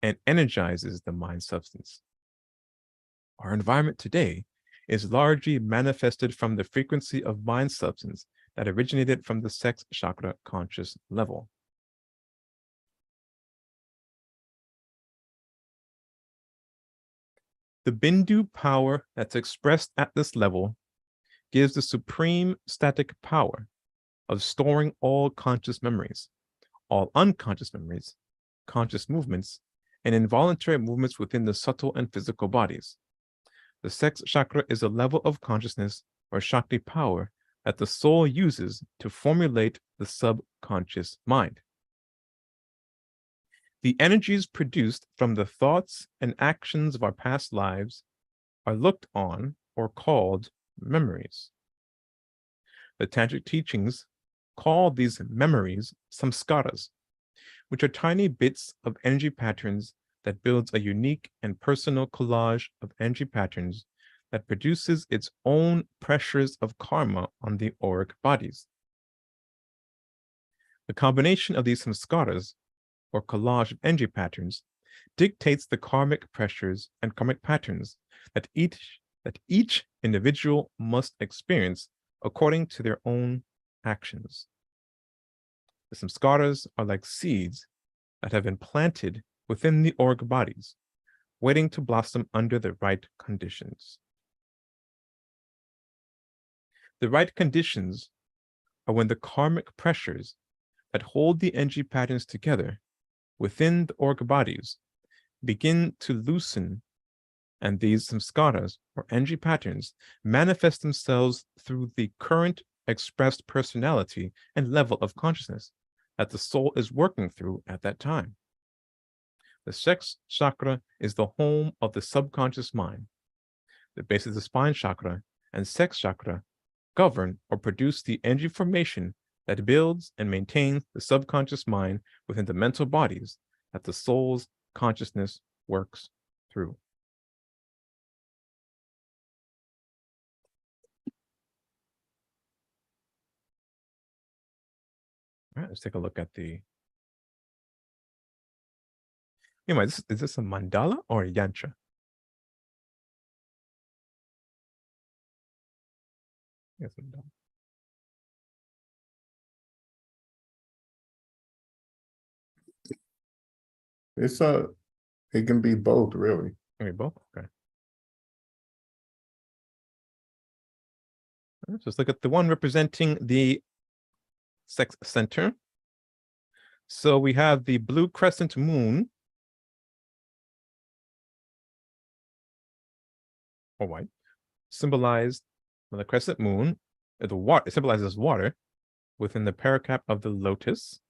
and energizes the mind substance. Our environment today is largely manifested from the frequency of mind substance that originated from the sex chakra conscious level. The Bindu power that's expressed at this level gives the supreme static power of storing all conscious memories, all unconscious memories, conscious movements, and involuntary movements within the subtle and physical bodies. The sex chakra is a level of consciousness or Shakti power that the soul uses to formulate the subconscious mind. The energies produced from the thoughts and actions of our past lives are looked on or called memories. The tantric teachings call these memories samskaras, which are tiny bits of energy patterns that builds a unique and personal collage of energy patterns that produces its own pressures of karma on the auric bodies. The combination of these samskaras, or collage of energy patterns, dictates the karmic pressures and karmic patterns that each individual must experience according to their own actions. The samskaras are like seeds that have been planted within the auric bodies, waiting to blossom under the right conditions. The right conditions are when the karmic pressures that hold the energy patterns together within the auric bodies begin to loosen, and these samskaras, or energy patterns, manifest themselves through the current expressed personality and level of consciousness that the soul is working through at that time. The sex chakra is the home of the subconscious mind. The base of the spine chakra and sex chakra govern or produce the energy formation that builds and maintains the subconscious mind within the mental bodies that the soul's consciousness works through. All right, let's take a look at the. Anyway, is this a mandala or a yantra? Yes, mandala. It can be both, really. Can we both? Okay. Let's just look at the one representing the sex center. So we have the blue crescent moon, or white, symbolized by the crescent moon. The water, it symbolizes water within the pericap of the lotus.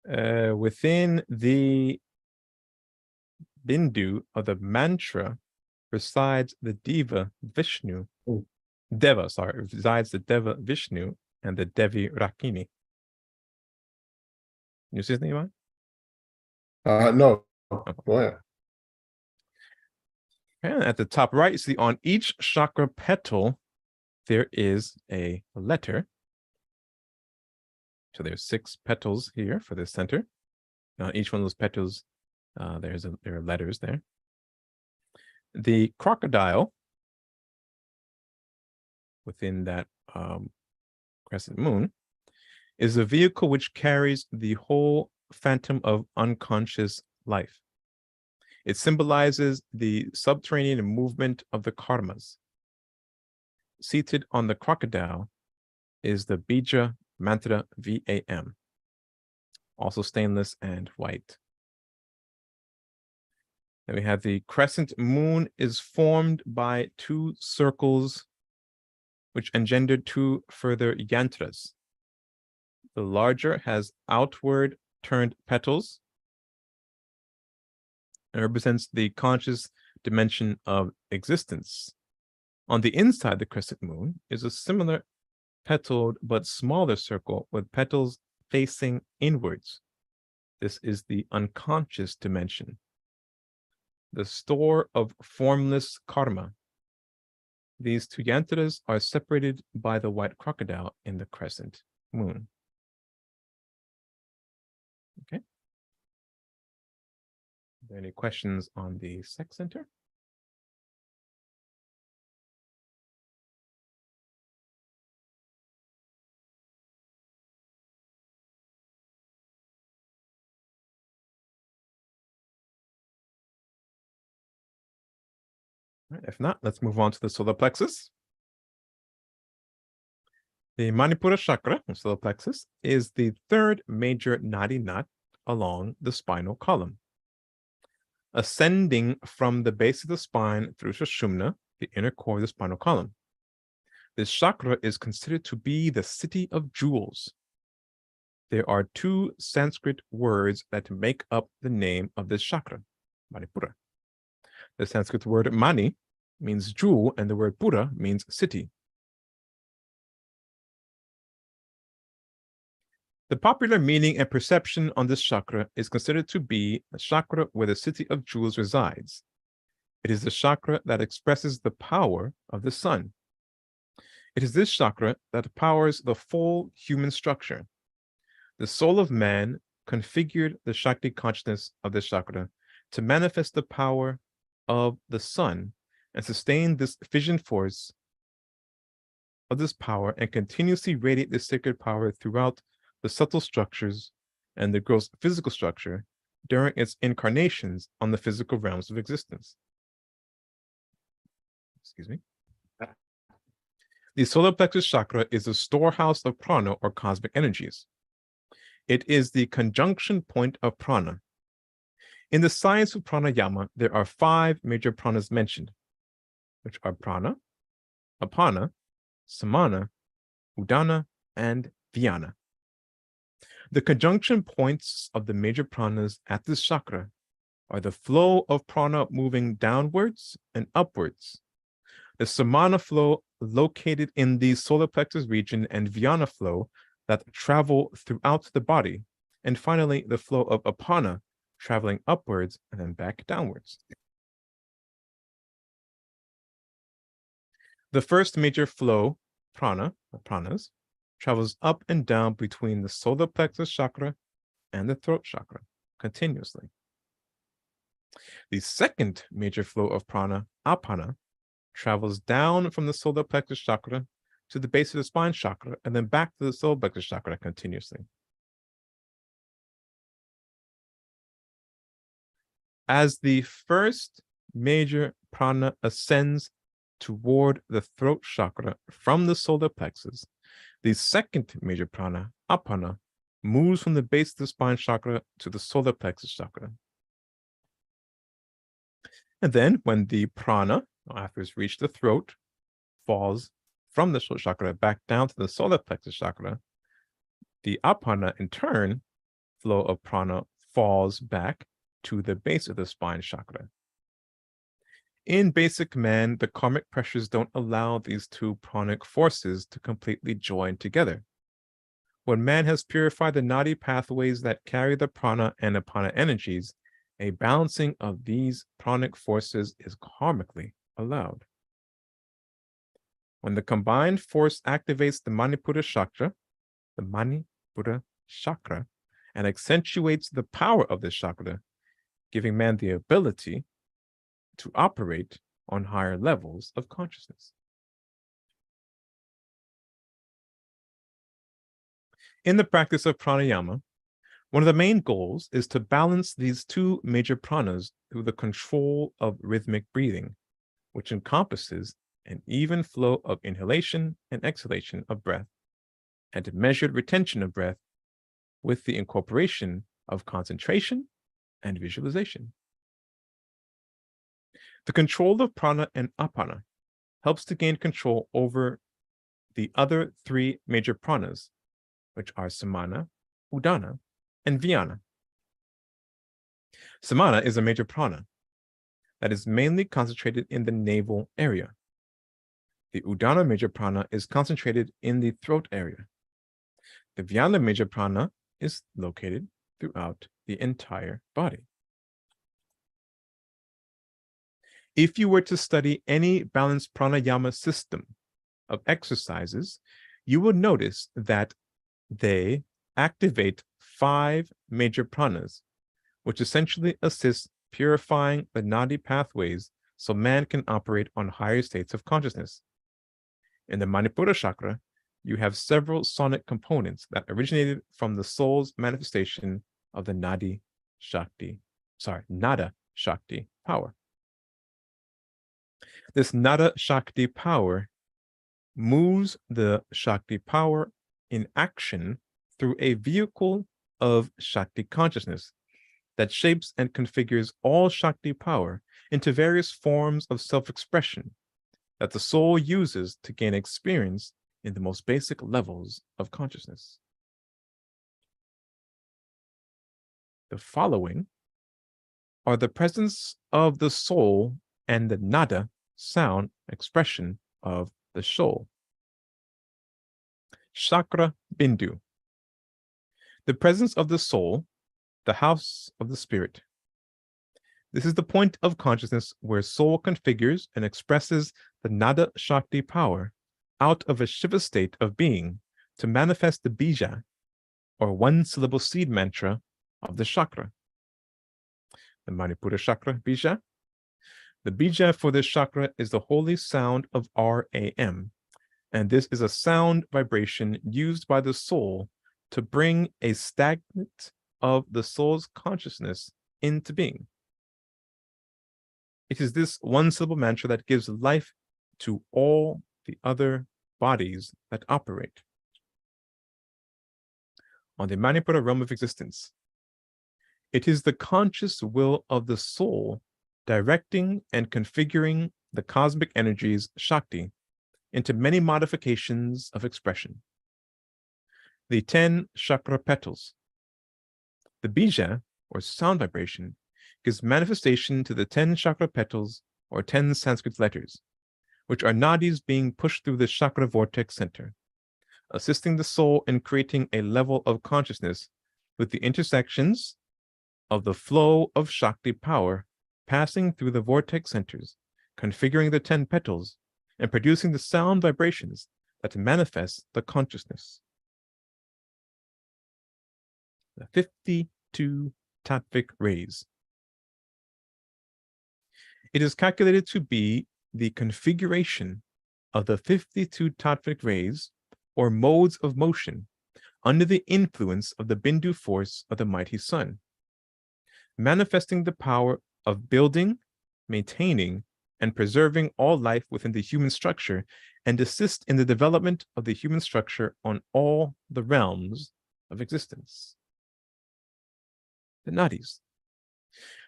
Within the bindu of the mantra resides the Deva Vishnu. Resides the Deva Vishnu and the Devi Rakini. You see his name on? No. Go ahead. And at the top right, you see on each chakra petal, there is a letter. So there's 6 petals here for the center. And on each one of those petals, there are letters there. The crocodile within that crescent moon is a vehicle which carries the whole phantom of unconscious life. It symbolizes the subterranean movement of the karmas. Seated on the crocodile is the Bija Mantra VAM, also stainless and white. Then we have the crescent moon is formed by 2 circles which engender 2 further yantras. The larger has outward turned petals and represents the conscious dimension of existence. On the inside the crescent moon is a similar petaled but smaller circle with petals facing inwards. This is the unconscious dimension, the store of formless karma. These 2 yantras are separated by the white crocodile in the crescent moon. Okay. Are there any questions on the sex center? Right, if not, let's move on to the solar plexus. The Manipura chakra, or solar plexus, is the 3rd major nadi knot along the spinal column. ascending from the base of the spine through Sushumna, the inner core of the spinal column. This chakra is considered to be the city of jewels. There are two Sanskrit words that make up the name of this chakra, Manipura. The Sanskrit word mani means jewel, and the word pura means city. The popular meaning and perception on this chakra is considered to be a chakra where the city of jewels resides. It is the chakra that expresses the power of the sun. It is this chakra that powers the full human structure. The soul of man configured the Shakti consciousness of this chakra to manifest the power of the sun and sustain this fission force of this power and continuously radiate this sacred power throughout the subtle structures and the gross physical structure during its incarnations on the physical realms of existence. Excuse me. The solar plexus chakra is a storehouse of prana or cosmic energies. It is the conjunction point of prana. In the science of pranayama, there are 5 major pranas mentioned, which are prana, apana, samana, udana, and vyana. The conjunction points of the major pranas at this chakra are the flow of prana moving downwards and upwards, the samana flow located in the solar plexus region, and vyana flow that travel throughout the body, and finally the flow of apana traveling upwards and then back downwards. The first major flow, prana, or pranas, travels up and down between the solar plexus chakra and the throat chakra continuously. The second major flow of prana, apana, travels down from the solar plexus chakra to the base of the spine chakra and then back to the solar plexus chakra continuously. As the first major prana ascends toward the throat chakra from the solar plexus, the second major prana, apana, moves from the base of the spine chakra to the solar plexus chakra. And then when the prana, after it's reached the throat, falls from the throat chakra back down to the solar plexus chakra, the apana, in turn, flow of prana falls back to the base of the spine chakra. In basic man, the karmic pressures don't allow these two pranic forces to completely join together. When man has purified the nadi pathways that carry the prana and apana energies, a balancing of these pranic forces is karmically allowed. When the combined force activates the Manipura chakra, and accentuates the power of this chakra, giving man the ability to operate on higher levels of consciousness. In the practice of pranayama, one of the main goals is to balance these two major pranas through the control of rhythmic breathing, which encompasses an even flow of inhalation and exhalation of breath, and measured retention of breath with the incorporation of concentration and visualization. The control of prana and apana helps to gain control over the other 3 major pranas, which are samana, udana, and vyana. Samana is a major prana that is mainly concentrated in the navel area. The udana major prana is concentrated in the throat area. The vyana major prana is located throughout the entire body. If you were to study any balanced pranayama system of exercises, you will notice that they activate 5 major pranas, which essentially assist purifying the nadi pathways so man can operate on higher states of consciousness. In the Manipura chakra, you have several sonic components that originated from the soul's manifestation of the nada Shakti power. This nada Shakti power moves the Shakti power in action through a vehicle of Shakti consciousness, that shapes and configures all Shakti power into various forms of self-expression that the soul uses to gain experience in the most basic levels of consciousness. The following are the presence of the soul and the nada, sound expression of the soul. Chakra Bindu. The presence of the soul, the house of the spirit. This is the point of consciousness where soul configures and expresses the nada Shakti power out of a Shiva state of being to manifest the bija, or one-syllable seed mantra of the chakra. The Manipura chakra bija. The bija for this chakra is the holy sound of RAM, and this is a sound vibration used by the soul to bring a stagnant of the soul's consciousness into being. It is this one-syllable mantra that gives life to all the other bodies that operate. On the Manipura realm of existence, it is the conscious will of the soul directing and configuring the cosmic energies, Shakti, into many modifications of expression. The 10 chakra petals. The bija, or sound vibration, gives manifestation to the 10 chakra petals, or 10 Sanskrit letters, which are nadis being pushed through the chakra vortex center, assisting the soul in creating a level of consciousness with the intersections of the flow of Shakti power passing through the vortex centers, configuring the 10 petals, and producing the sound vibrations that manifest the consciousness. The 52 tattvic rays. It is calculated to be the configuration of the 52 tattvic rays, or modes of motion, under the influence of the Bindu force of the mighty sun, manifesting the power of building, maintaining, and preserving all life within the human structure, and assist in the development of the human structure on all the realms of existence. The nadis.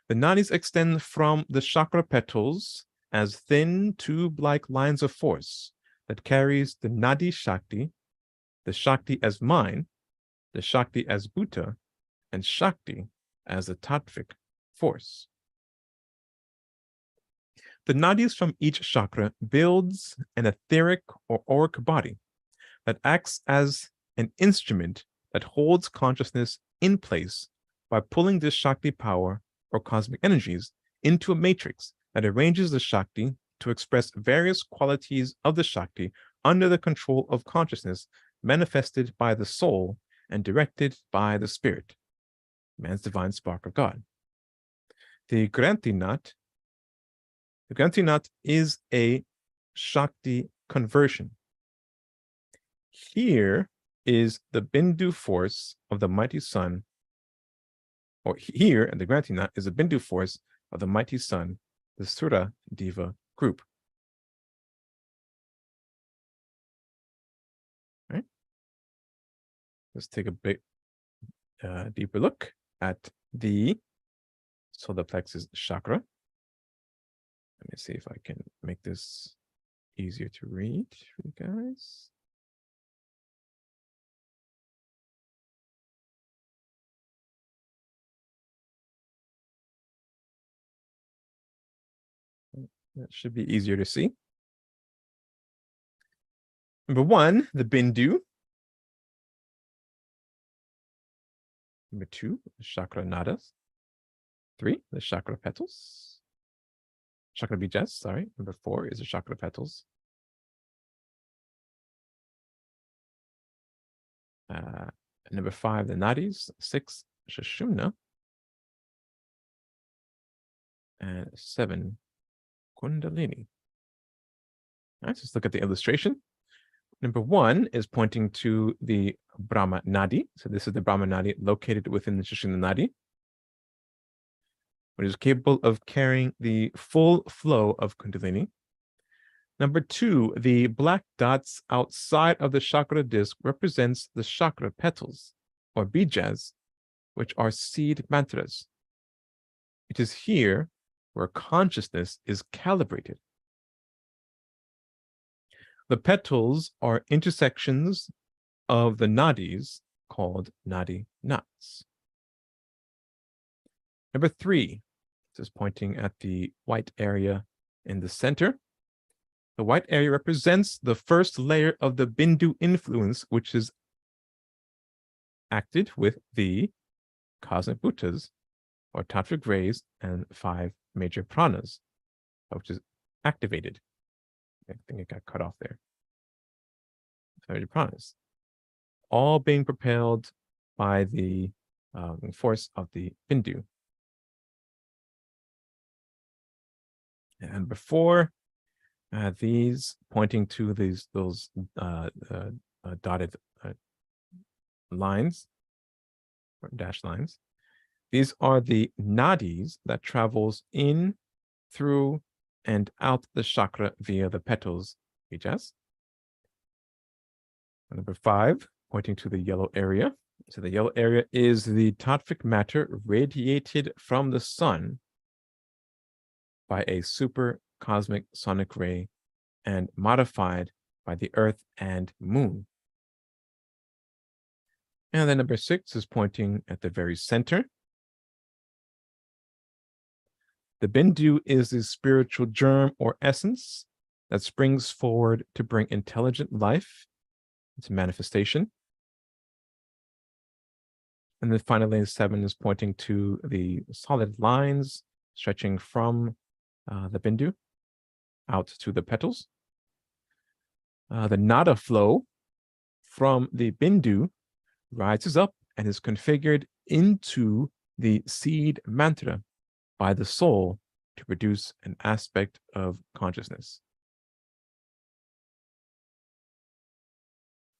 The nadis extend from the chakra petals as thin tube-like lines of force that carries the nadi Shakti, the Shakti as mind, the Shakti as Bhuta, and Shakti as the tattvic force. The nadis from each chakra builds an etheric or auric body that acts as an instrument that holds consciousness in place by pulling this Shakti power or cosmic energies into a matrix that arranges the Shakti to express various qualities of the Shakti under the control of consciousness manifested by the soul and directed by the spirit, man's divine spark of God. The Grantinat is a Shakti conversion. Here is the Bindu force of the mighty sun, or here in the Grantinat is the Bindu force of the mighty sun, the Sura Deva group. All right. Let's take a bit deeper look at the solar plexus chakra. Let me see if I can make this easier to read for you guys. That should be easier to see. Number 1, the Bindu. Number 2, the chakra nadas. 3, the chakra petals. Chakra bijas, sorry. Number 4 is the chakra petals. Number 5, the nadis. 6, shashumna. And 7, kundalini. All right, so let's look at the illustration. Number 1 is pointing to the Brahma Nadi. So this is the Brahma Nadi located within the Sushumna Nadi, which is capable of carrying the full flow of Kundalini. Number 2, the black dots outside of the chakra disc represents the chakra petals, or bijas, which are seed mantras, It is here where consciousness is calibrated. The petals are intersections of the nadis called nadi knots. Number 3, this is pointing at the white area in the center. The white area represents the first layer of the Bindu influence, which is acted with the cosmic bhuttas, or tattvic rays, and 5 major pranas, which is activated. I think it got cut off there. 5 major pranas, all being propelled by the force of the Bindu. And before these, pointing to those dotted lines or dashed lines, these are the nadis that travels in, through, and out the chakra via the petals, Vijas. Number 5, pointing to the yellow area. So the yellow area is the tattvic matter radiated from the sun by a super cosmic sonic ray and modified by the earth and moon. And then number 6 is pointing at the very center. The Bindu is the spiritual germ or essence that springs forward to bring intelligent life into manifestation. And then finally, 7 is pointing to the solid lines stretching from the Bindu out to the petals. The nada flow from the Bindu rises up and is configured into the seed mantra by the soul to produce an aspect of consciousness.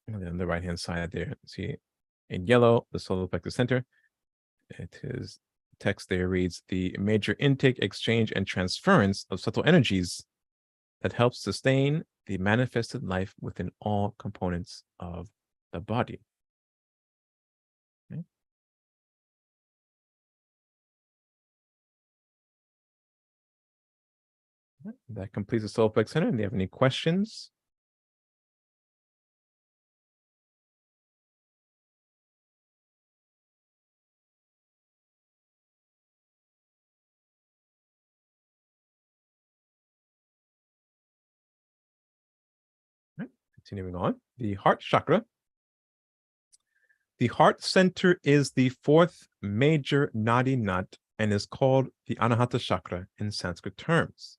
And then on the right-hand side there, see in yellow, the solar plexus center. It is text there reads, the major intake, exchange, and transference of subtle energies that helps sustain the manifested life within all components of the body. Okay. That completes the solar plexus center. Do you have any questions? Continuing on, the heart chakra. The heart center is the 4th major nadi knot and is called the Anahata chakra in Sanskrit terms.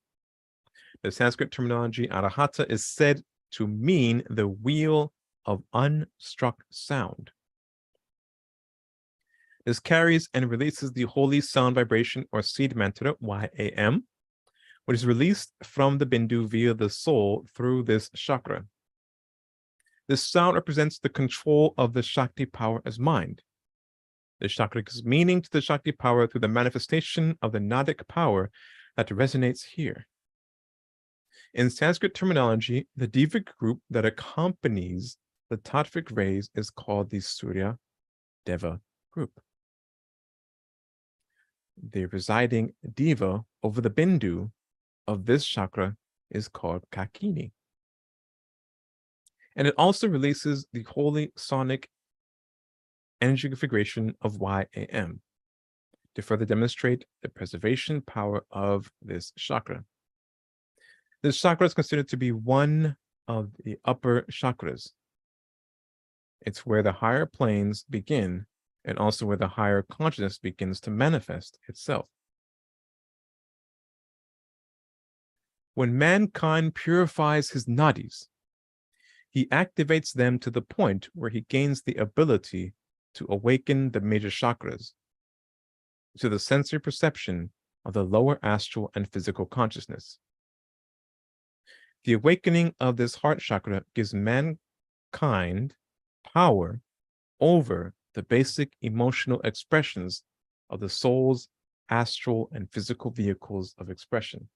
The Sanskrit terminology Anahata is said to mean the wheel of unstruck sound. This carries and releases the holy sound vibration or seed mantra, YAM, which is released from the Bindu via the soul through this chakra. This sound represents the control of the Shakti power as mind. The chakra gives meaning to the Shakti power through the manifestation of the Nadic power that resonates here. In Sanskrit terminology, the Divic group that accompanies the Tattvic rays is called the Surya Deva group. The residing Diva over the Bindu of this chakra is called Kakini. And it also releases the holy sonic energy configuration of YAM to further demonstrate the preservation power of this chakra. This chakra is considered to be one of the upper chakras. It's where the higher planes begin and also where the higher consciousness begins to manifest itself. When mankind purifies his nadis, he activates them to the point where he gains the ability to awaken the major chakras to the sensory perception of the lower astral and physical consciousness. The awakening of this heart chakra gives mankind power over the basic emotional expressions of the soul's astral and physical vehicles of expression.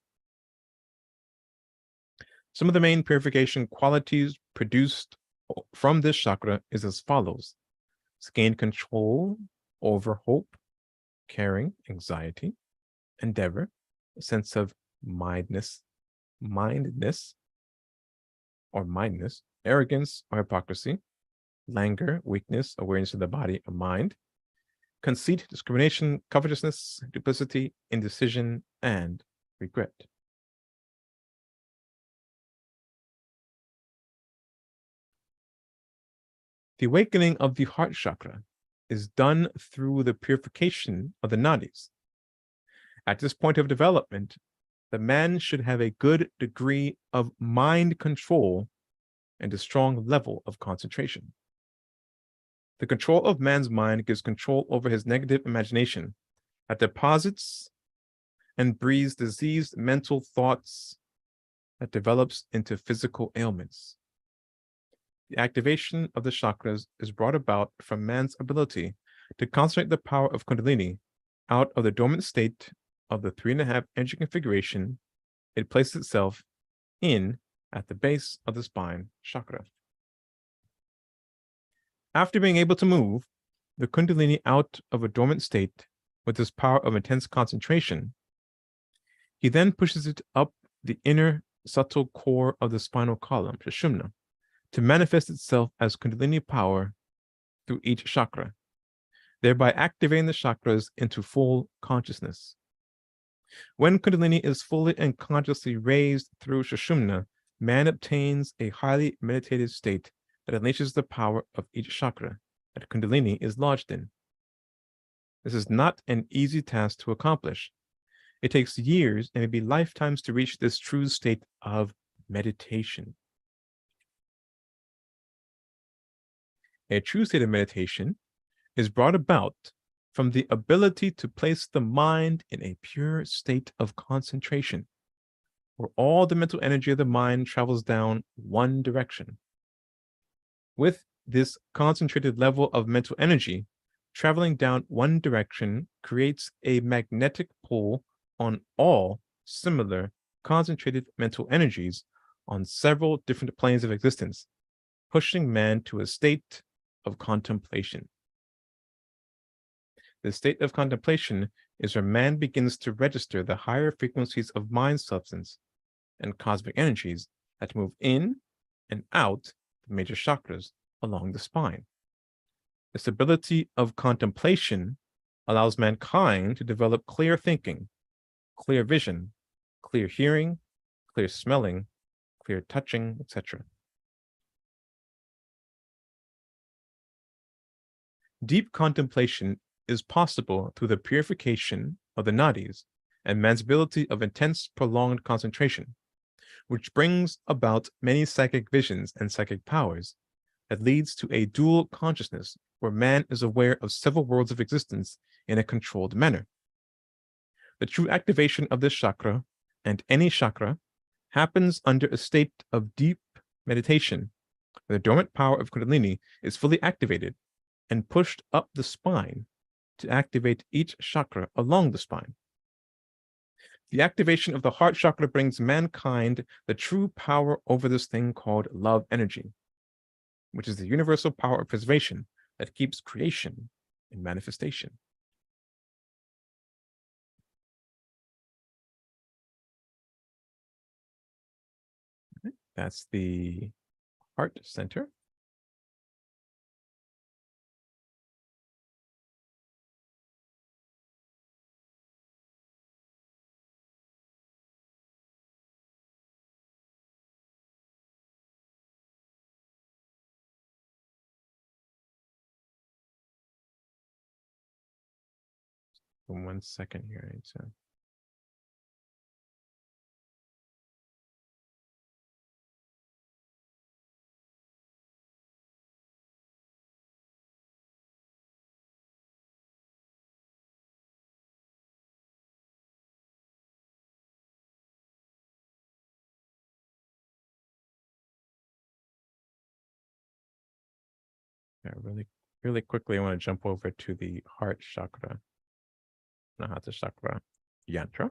Some of the main purification qualities produced from this chakra is as follows. It's gain control over hope, caring, anxiety, endeavor, a sense of mindedness, arrogance or hypocrisy, languor, weakness, awareness of the body or mind, conceit, discrimination, covetousness, duplicity, indecision, and regret. The awakening of the heart chakra is done through the purification of the nadis. At this point of development, the man should have a good degree of mind control and a strong level of concentration. The control of man's mind gives control over his negative imagination that deposits and breeds diseased mental thoughts that develops into physical ailments. The activation of the chakras is brought about from man's ability to concentrate the power of Kundalini out of the dormant state of the 3.5 energy configuration it places itself in at the base of the spine chakra. After being able to move the Kundalini out of a dormant state with this power of intense concentration, he then pushes it up the inner subtle core of the spinal column, Sushumna, to manifest itself as Kundalini power through each chakra, thereby activating the chakras into full consciousness. When Kundalini is fully and consciously raised through Sushumna, man obtains a highly meditative state that unleashes the power of each chakra that Kundalini is lodged in. This is not an easy task to accomplish. It takes years and maybe lifetimes to reach this true state of meditation. A true state of meditation is brought about from the ability to place the mind in a pure state of concentration, where all the mental energy of the mind travels down one direction. With this concentrated level of mental energy, traveling down one direction creates a magnetic pull on all similar concentrated mental energies on several different planes of existence, pushing man to a state of contemplation. The state of contemplation is where man begins to register the higher frequencies of mind substance and cosmic energies that move in and out the major chakras along the spine. This ability of contemplation allows mankind to develop clear thinking, clear vision, clear hearing, clear smelling, clear touching, etc. Deep contemplation is possible through the purification of the nadis and man's ability of intense, prolonged concentration, which brings about many psychic visions and psychic powers that leads to a dual consciousness where man is aware of several worlds of existence in a controlled manner. The true activation of this chakra and any chakra happens under a state of deep meditation, where the dormant power of Kundalini is fully activated and pushed up the spine to activate each chakra along the spine. The activation of the heart chakra brings mankind the true power over this thing called love energy, which is the universal power of preservation that keeps creation in manifestation. That's the heart center. In 1 second here, I need to. Yeah, really quickly, I want to jump over to the heart chakra, Nahata chakra yantra.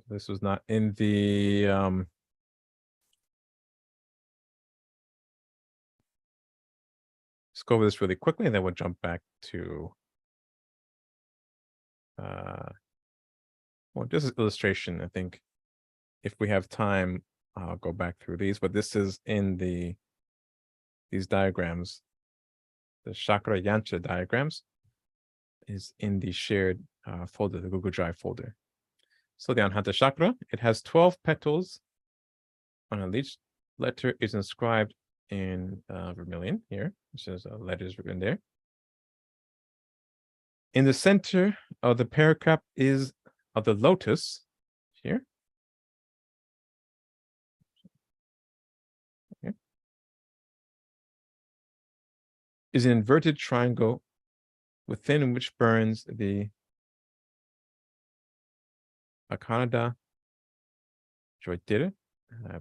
This was not in the let's go over this really quickly and then we'll jump back to well, this is illustration. I think if we have time, I'll go back through these, but this is in these diagrams. The chakra yantra diagrams is in the shared folder, the Google Drive folder. So the Anahata chakra, it has 12 petals. On each letter is inscribed in vermilion here, which is letters written there. In the center of the paracarp is of the lotus here. Is an inverted triangle within which burns the Akanada Joytira. I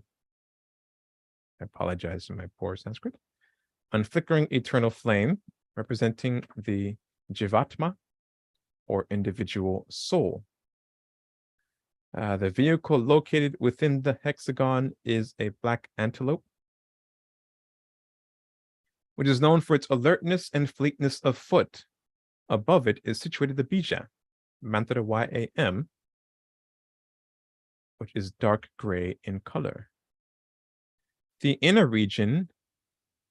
apologize for my poor Sanskrit. Unflickering eternal flame, representing the Jivatma, or individual soul. The vehicle located within the hexagon is a black antelope, which is known for its alertness and fleetness of foot. Above it is situated the bija, mantra YAM, which is dark gray in color. The inner region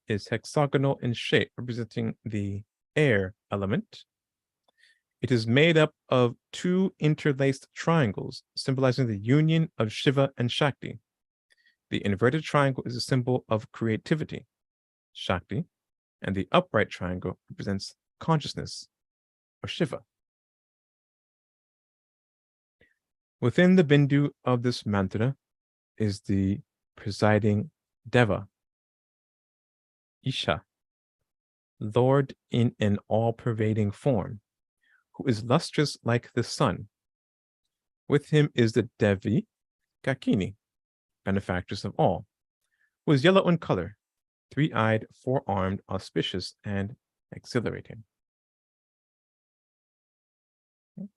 is hexagonal in shape, representing the air element. It is made up of two interlaced triangles, symbolizing the union of Shiva and Shakti. The inverted triangle is a symbol of creativity, Shakti, and the upright triangle represents consciousness, or Shiva. Within the bindu of this mantra is the presiding Deva, Isha, Lord in an all-pervading form, who is lustrous like the sun. With him is the Devi, Kakini, benefactress of all, who is yellow in color, three-eyed, four-armed, auspicious, and exhilarating. Okay.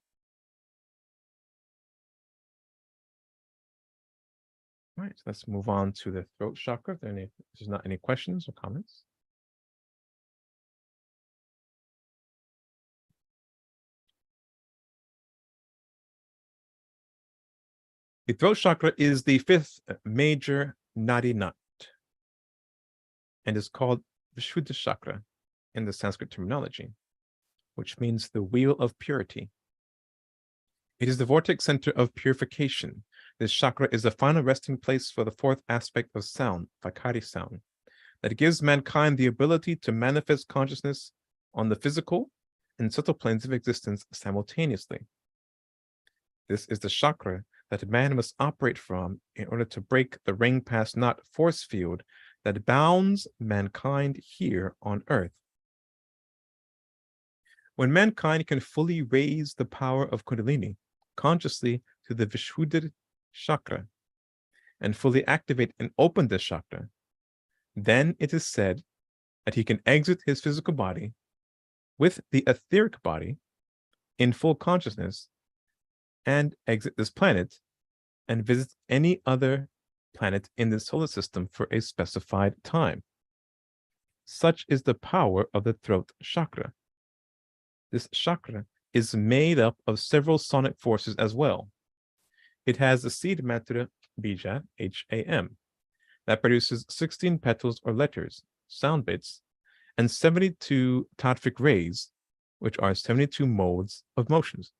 All right, so let's move on to the throat chakra. If there's not any questions or comments. The throat chakra is the fifth major nadi nut and is called Vishuddha chakra in the Sanskrit terminology, which means the wheel of purity. It is the vortex center of purification. This chakra is the final resting place for the fourth aspect of sound, Vakari sound, that gives mankind the ability to manifest consciousness on the physical and subtle planes of existence simultaneously. This is the chakra that man must operate from in order to break the ring past knot force field that bounds mankind here on earth. When mankind can fully raise the power of Kundalini consciously to the Vishuddha chakra and fully activate and open this chakra, then it is said that he can exit his physical body with the etheric body in full consciousness and exit this planet and visit any other planet in the solar system for a specified time. Such is the power of the throat chakra. This chakra is made up of several sonic forces as well. It has the seed mantra bija, HAM, that produces 16 petals or letters, sound bits, and 72 tattvic rays, which are 72 modes of motions.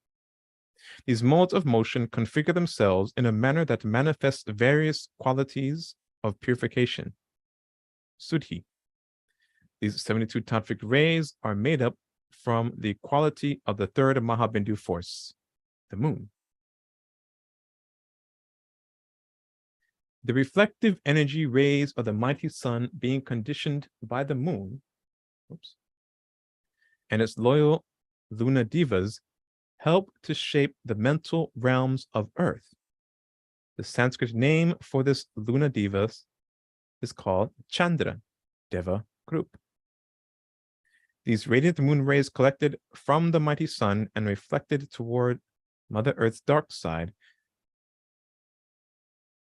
These modes of motion configure themselves in a manner that manifests various qualities of purification. Suddhi. These 72 tattvic rays are made up from the quality of the third Mahabindu force, the moon. The reflective energy rays of the mighty sun being conditioned by the moon, and its loyal Luna Divas help to shape the mental realms of Earth. The Sanskrit name for this Luna Divas is called Chandra Deva group. These radiant moon rays collected from the mighty sun and reflected toward Mother Earth's dark side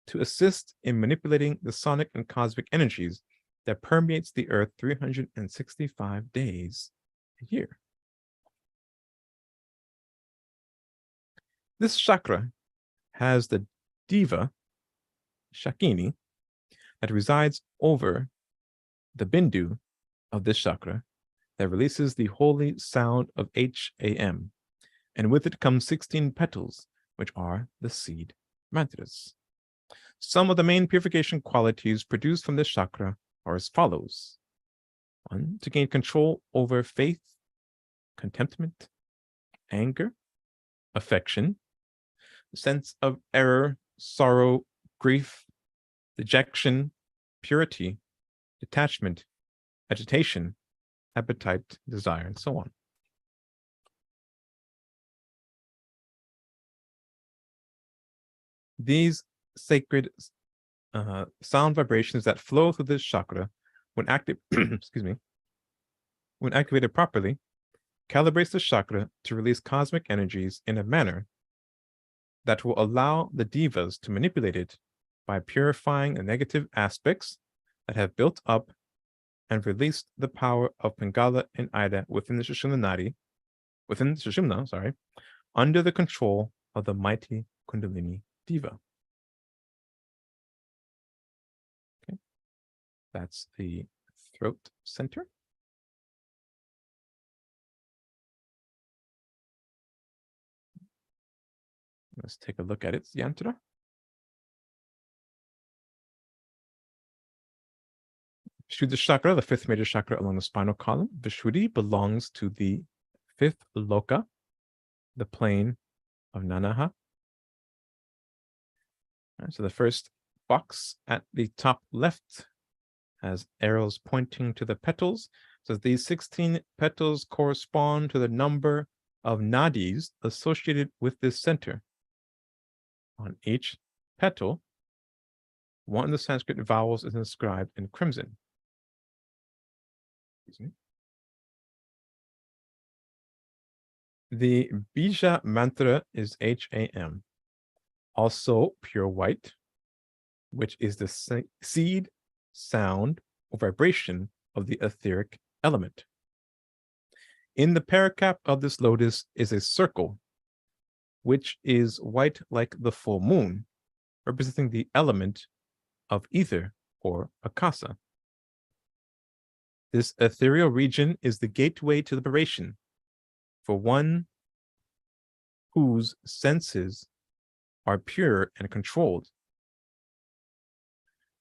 to assist in manipulating the sonic and cosmic energies that permeates the earth 365 days a year. This chakra has the diva, Shakini, that resides over the bindu of this chakra that releases the holy sound of HAM, and with it come 16 petals, which are the seed mantras. Some of the main purification qualities produced from this chakra are as follows. 1, to gain control over faith, contentment, anger, affection, sense of error, sorrow, grief, dejection, purity, detachment, agitation, appetite, desire, and so on. These sacred sound vibrations that flow through this chakra, when active, excuse me, when activated properly, calibrates the chakra to release cosmic energies in a manner that will allow the divas to manipulate it by purifying the negative aspects that have built up and released the power of Pingala and Ida within the Sushumna, under the control of the mighty Kundalini Diva. Okay, that's the throat center. Let's take a look at its yantra. Vishuddha chakra, the fifth major chakra along the spinal column. Vishuddhi belongs to the fifth loka, the plane of Nanaha. Right, so the first box at the top left has arrows pointing to the petals. So these 16 petals correspond to the number of nadis associated with this center. On each petal, one of the Sanskrit vowels is inscribed in crimson. Excuse me. The Bija mantra is HAM, also pure white, which is the seed, sound, or vibration of the etheric element. In the pericarp of this lotus is a circle, which is white like the full moon, representing the element of ether or akasa. This ethereal region is the gateway to liberation for one whose senses are pure and controlled.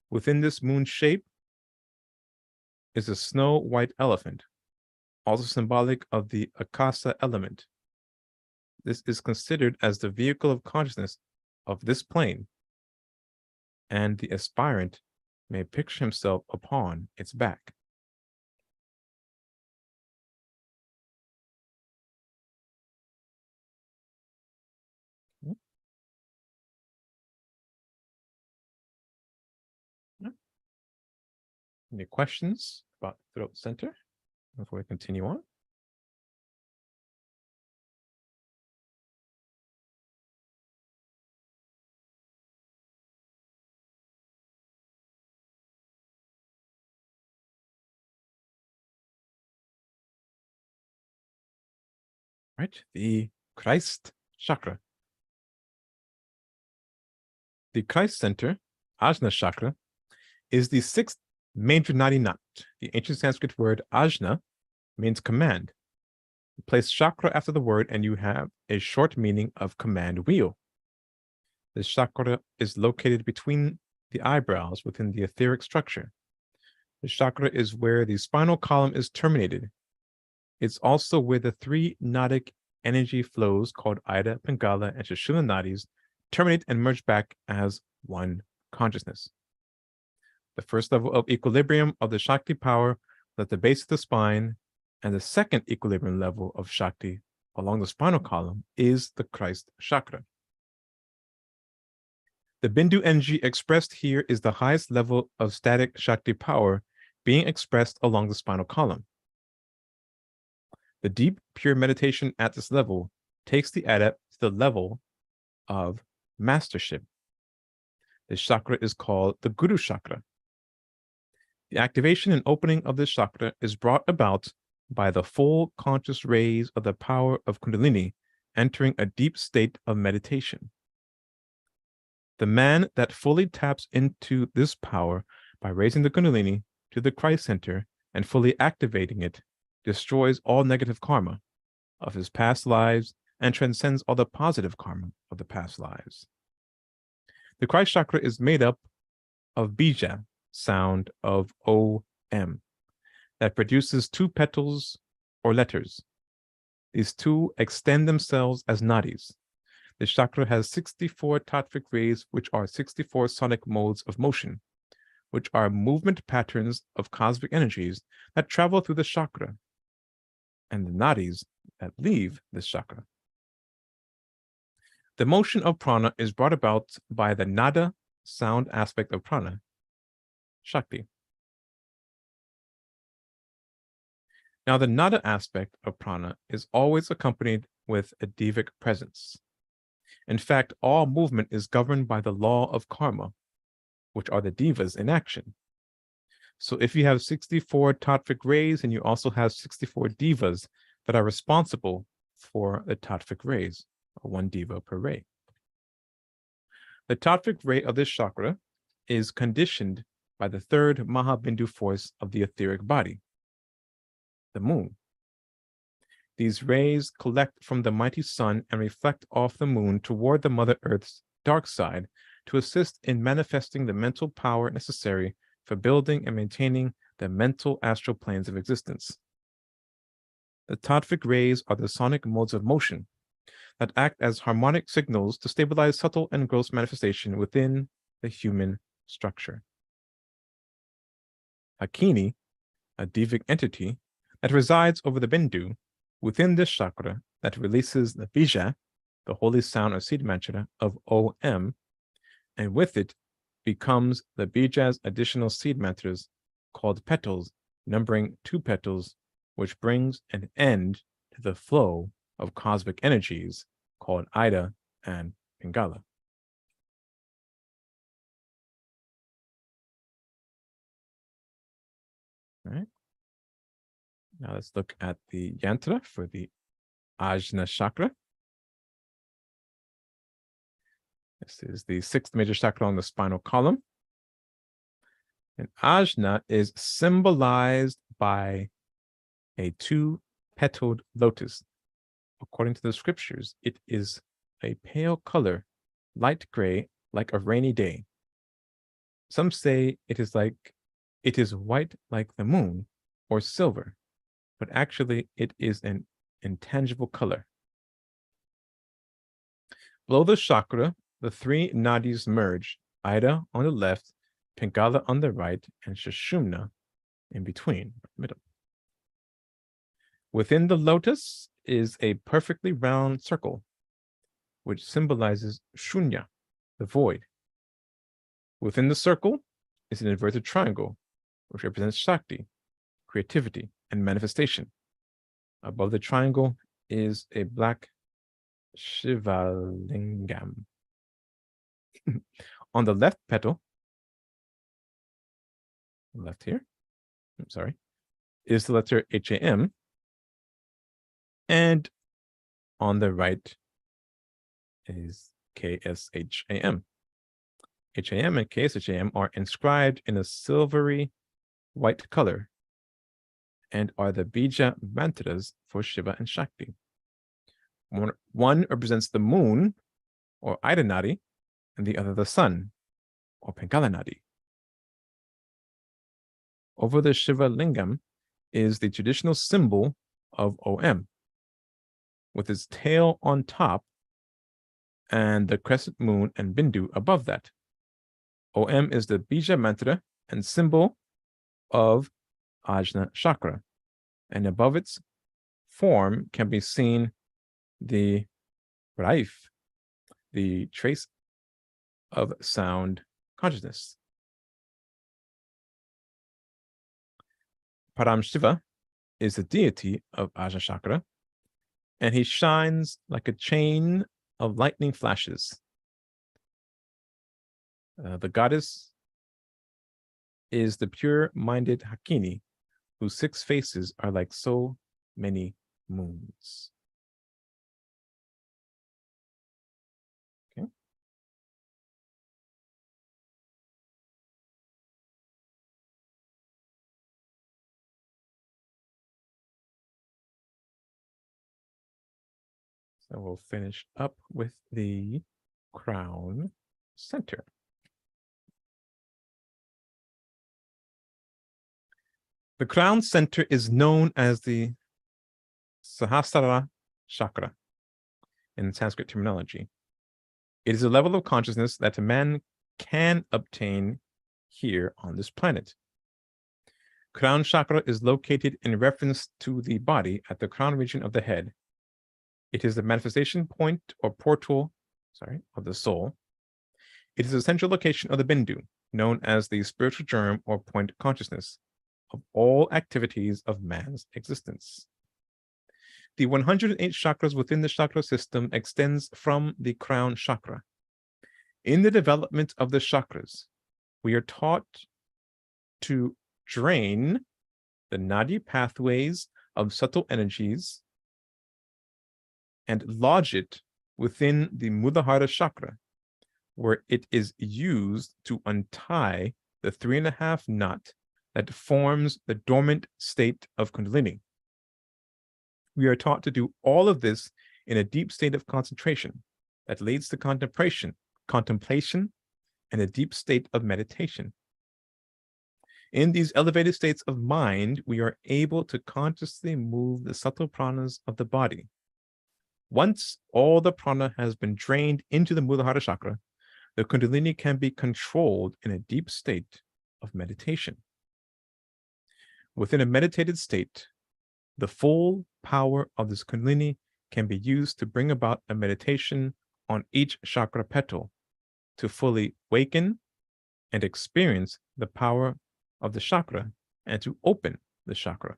Within this moon shape is a snow white elephant, also symbolic of the akasa element. This is considered as the vehicle of consciousness of this plane, and the aspirant may picture himself upon its back. Any questions about the throat center before we continue on? Right, the Christ chakra. The Christ center, Ajna chakra, is the sixth major nadi knot. The ancient Sanskrit word ajna means command. Place chakra after the word and you have a short meaning of command wheel. This chakra is located between the eyebrows within the etheric structure. The chakra is where the spinal column is terminated. It's also where the three nadic energy flows called Ida, Pingala, and Sushumna nadis terminate and merge back as one consciousness. The first level of equilibrium of the Shakti power is at the base of the spine, and the second equilibrium level of Shakti along the spinal column is the Christ chakra. The Bindu energy expressed here is the highest level of static Shakti power being expressed along the spinal column. The deep, pure meditation at this level takes the adept to the level of mastership. This chakra is called the Guru chakra. The activation and opening of this chakra is brought about by the full conscious rays of the power of Kundalini entering a deep state of meditation. The man that fully taps into this power by raising the Kundalini to the Christ center and fully activating it destroys all negative karma of his past lives and transcends all the positive karma of the past lives. The Christ chakra is made up of bija, sound of OM, that produces two petals or letters. These two extend themselves as nadis. This chakra has 64 tattvic rays, which are 64 sonic modes of motion, which are movement patterns of cosmic energies that travel through the chakra, and the nadis that leave this chakra. The motion of prana is brought about by the nada sound aspect of prana, Shakti. Now, the nada aspect of prana is always accompanied with a devic presence. In fact, all movement is governed by the law of karma, which are the devas in action. So if you have 64 tattvic rays and you also have 64 devas that are responsible for the tattvic rays, or one deva per ray. The tattvic ray of this chakra is conditioned by the third Mahabindu force of the etheric body, the moon. These rays collect from the mighty sun and reflect off the moon toward the Mother Earth's dark side to assist in manifesting the mental power necessary for building and maintaining the mental astral planes of existence. The tattvic rays are the sonic modes of motion that act as harmonic signals to stabilize subtle and gross manifestation within the human structure. Akini, a devic entity that resides over the Bindu within this chakra that releases the bija, the holy sound or seed mantra of OM, and with it becomes the bija's additional seed mantras called petals, numbering 2 petals, which brings an end to the flow of cosmic energies called Ida and Pingala. All right. Now let's look at the yantra for the Ajna chakra. This is the 6th major chakra on the spinal column. And Ajna is symbolized by a 2-petaled lotus. According to the scriptures, it is a pale color, light gray, like a rainy day. Some say it is white like the moon or silver, but actually it is an intangible color. Below the chakra, the 3 nadis merge, Ida on the left, Pingala on the right, and Sushumna in between, middle. Within the lotus is a perfectly round circle, which symbolizes Shunya, the void. Within the circle is an inverted triangle, which represents Shakti, creativity, and manifestation. Above the triangle is a black Shivalingam. On the left petal, left here, I'm sorry, is the letter HAM, and on the right is KSHAM. HAM and KSHAM are inscribed in a silvery white color and are the bija mantras for Shiva and Shakti. One represents the moon, or Ida Nadi, and the other the sun, or Pingala Nadi. Over the Shiva Lingam is the traditional symbol of OM, with its tail on top and the crescent moon and Bindu above that. OM is the bija mantra and symbol of Ajna chakra, and above its form can be seen the Raif, the trace of sound consciousness. Param Shiva is the deity of Ajna chakra, and he shines like a chain of lightning flashes. The goddess is the pure-minded Hakini, whose 6 faces are like so many moons. Okay. So we'll finish up with the crown center. The crown center is known as the Sahasrara chakra in Sanskrit terminology. It is a level of consciousness that a man can obtain here on this planet. Crown chakra is located in reference to the body at the crown region of the head. It is the manifestation point or portal, of the soul. It is the central location of the bindu, known as the spiritual germ or point of consciousness of all activities of man's existence. The 108 chakras within the chakra system extends from the crown chakra. In the development of the chakras, we are taught to drain the nadi pathways of subtle energies and lodge it within the Muladhara chakra, where it is used to untie the 3.5 knot that forms the dormant state of Kundalini. We are taught to do all of this in a deep state of concentration that leads to contemplation, and a deep state of meditation. In these elevated states of mind, we are able to consciously move the subtle pranas of the body. Once all the prana has been drained into the Muladhara chakra, the Kundalini can be controlled in a deep state of meditation. Within a meditated state, the full power of this Kundalini can be used to bring about a meditation on each chakra petal to fully waken and experience the power of the chakra and to open the chakra.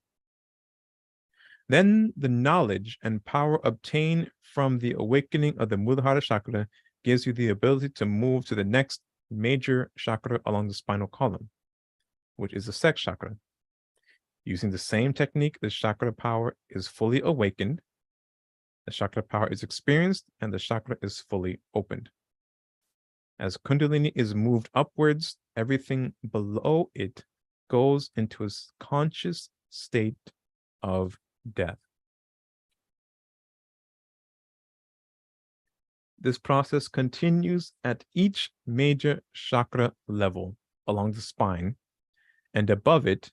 Then the knowledge and power obtained from the awakening of the Muladhara chakra gives you the ability to move to the next major chakra along the spinal column, which is the sex chakra. Using the same technique, the chakra power is fully awakened, the chakra power is experienced, and the chakra is fully opened. As Kundalini is moved upwards, everything below it goes into a conscious state of death. This process continues at each major chakra level along the spine and above it,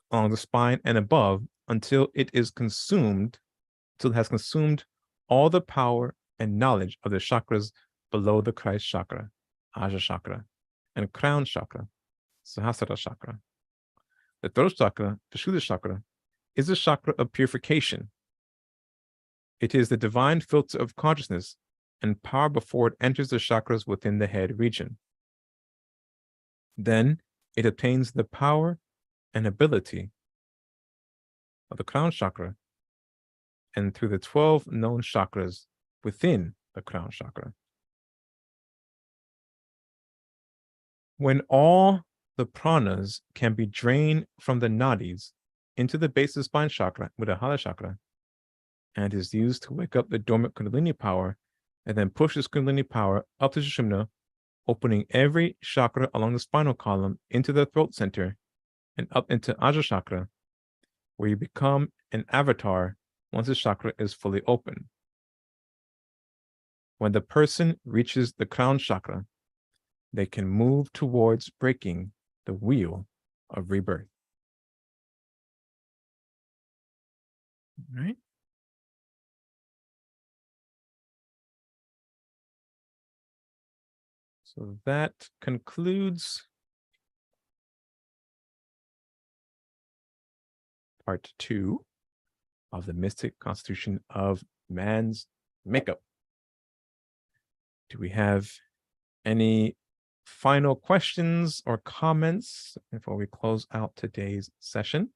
along the spine and above, until it has consumed all the power and knowledge of the chakras below the Christ chakra, Aja chakra, and crown chakra, Sahasrara chakra. The throat chakra, the Vishuddha chakra, is a chakra of purification. It is the divine filter of consciousness and power before it enters the chakras within the head region. Then it obtains the power and ability of the crown chakra and through the 12 known chakras within the crown chakra. When all the pranas can be drained from the nadis into the base of the spine chakra, Muladhara chakra, and is used to wake up the dormant Kundalini power, and then push this Kundalini power up to Sushumna, opening every chakra along the spinal column into the throat center and up into Aja chakra, where you become an avatar once the chakra is fully open. When the person reaches the crown chakra, they can move towards breaking the wheel of rebirth. All right. So that concludes part 2 of the mystic constitution of man's makeup. Do we have any final questions or comments before we close out today's session?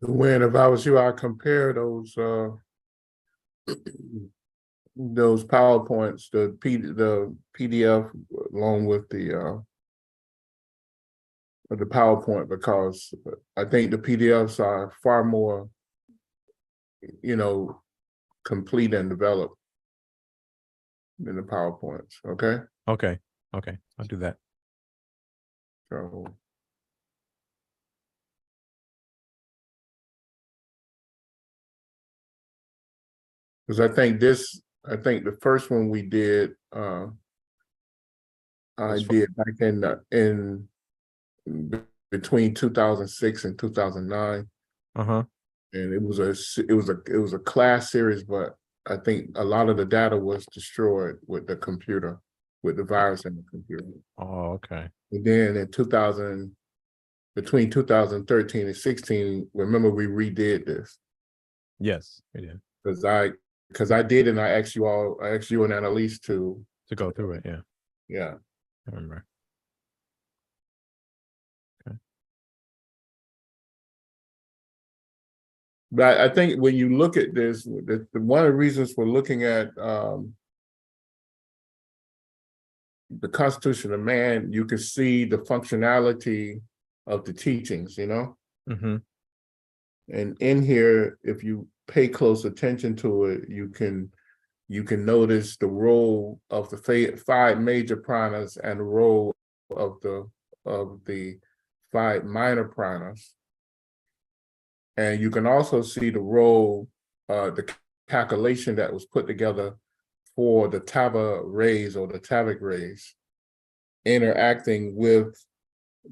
When if I was you, I'd compare those PowerPoints, the PDF along with the PowerPoint, because I think the PDFs are far more, complete and developed than the PowerPoints. Okay. Okay. Okay. I'll do that. So because I think the first one we did, I That's did back in between 2006 and 2009, Uh-huh. and it was a class series, but I think a lot of the data was destroyed with the computer, with the virus in the computer. Oh, okay. And then in between 2013 and 16, remember we redid this Yes, we did. because I did, and I asked you and Annalise to go through it. Yeah, yeah. I remember. Okay. But I think when you look at this, one of the reasons for looking at the Constitution of Man, you can see the functionality of the teachings, Mm-hmm. And in here, if you pay close attention to it, you can notice the role of the five major pranas and the role of the five minor pranas. And you can also see the role, the calculation that was put together for the Tava rays or the Tavic rays interacting with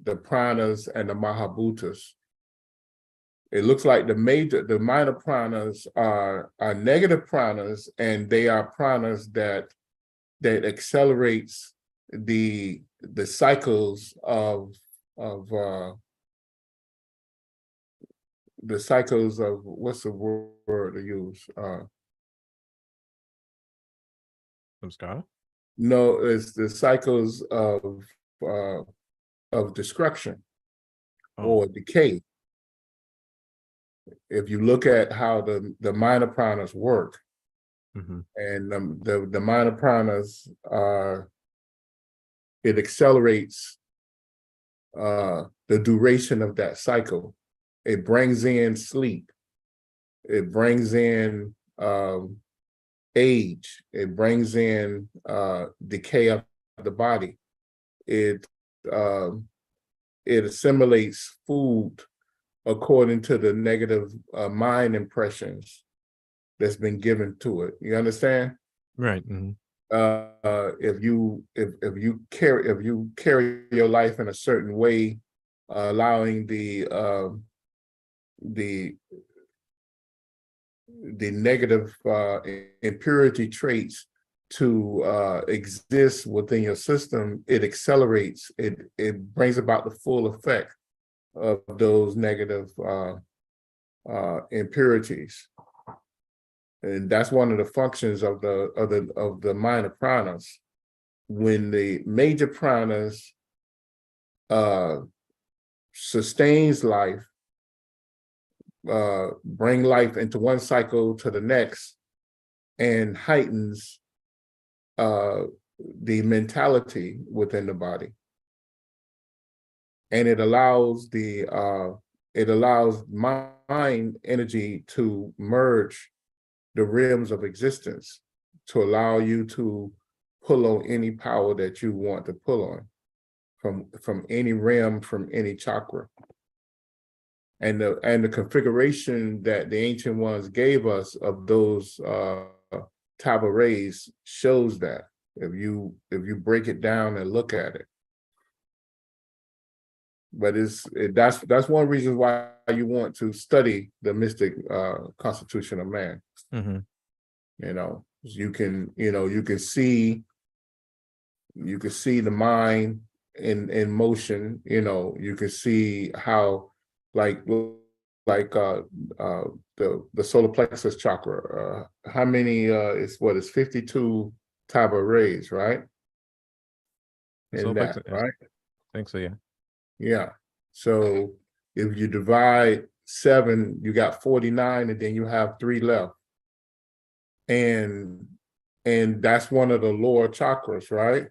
the pranas and the Mahabhutas. It looks like the minor pranas are negative pranas, and they are pranas that accelerates the cycles of what's the word to use? Scott? No, it's the cycles of destruction or decay. If you look at how the minor pranas work, Mm-hmm. and the minor pranas it accelerates the duration of that cycle. It brings in sleep. It brings in age. It brings in decay of the body. It assimilates food according to the negative mind impressions that's been given to it. You understand? Right. Mm-hmm. If you carry your life in a certain way, allowing the negative impurity traits to exist within your system, it accelerates, it brings about the full effect of those negative impurities. And that's one of the functions of the minor pranas. When the major pranas sustains life, bring life into one cycle to the next, and heightens the mentality within the body, and it allows mind energy to merge the realms of existence to allow you to pull on any power that you want to pull on from any realm, from any chakra. And the configuration that the ancient ones gave us of those Tava rays shows that if you break it down and look at it. But that's one reason why you want to study the mystic Constitution of Man. Mm-hmm. You can see the mind in motion. You can see how the solar plexus chakra. How many is 52 Tava rays, right? In that, right? I think so. Yeah. Yeah. So if you divide 7, you got 49, and then you have 3 left. And that's one of the lower chakras, right?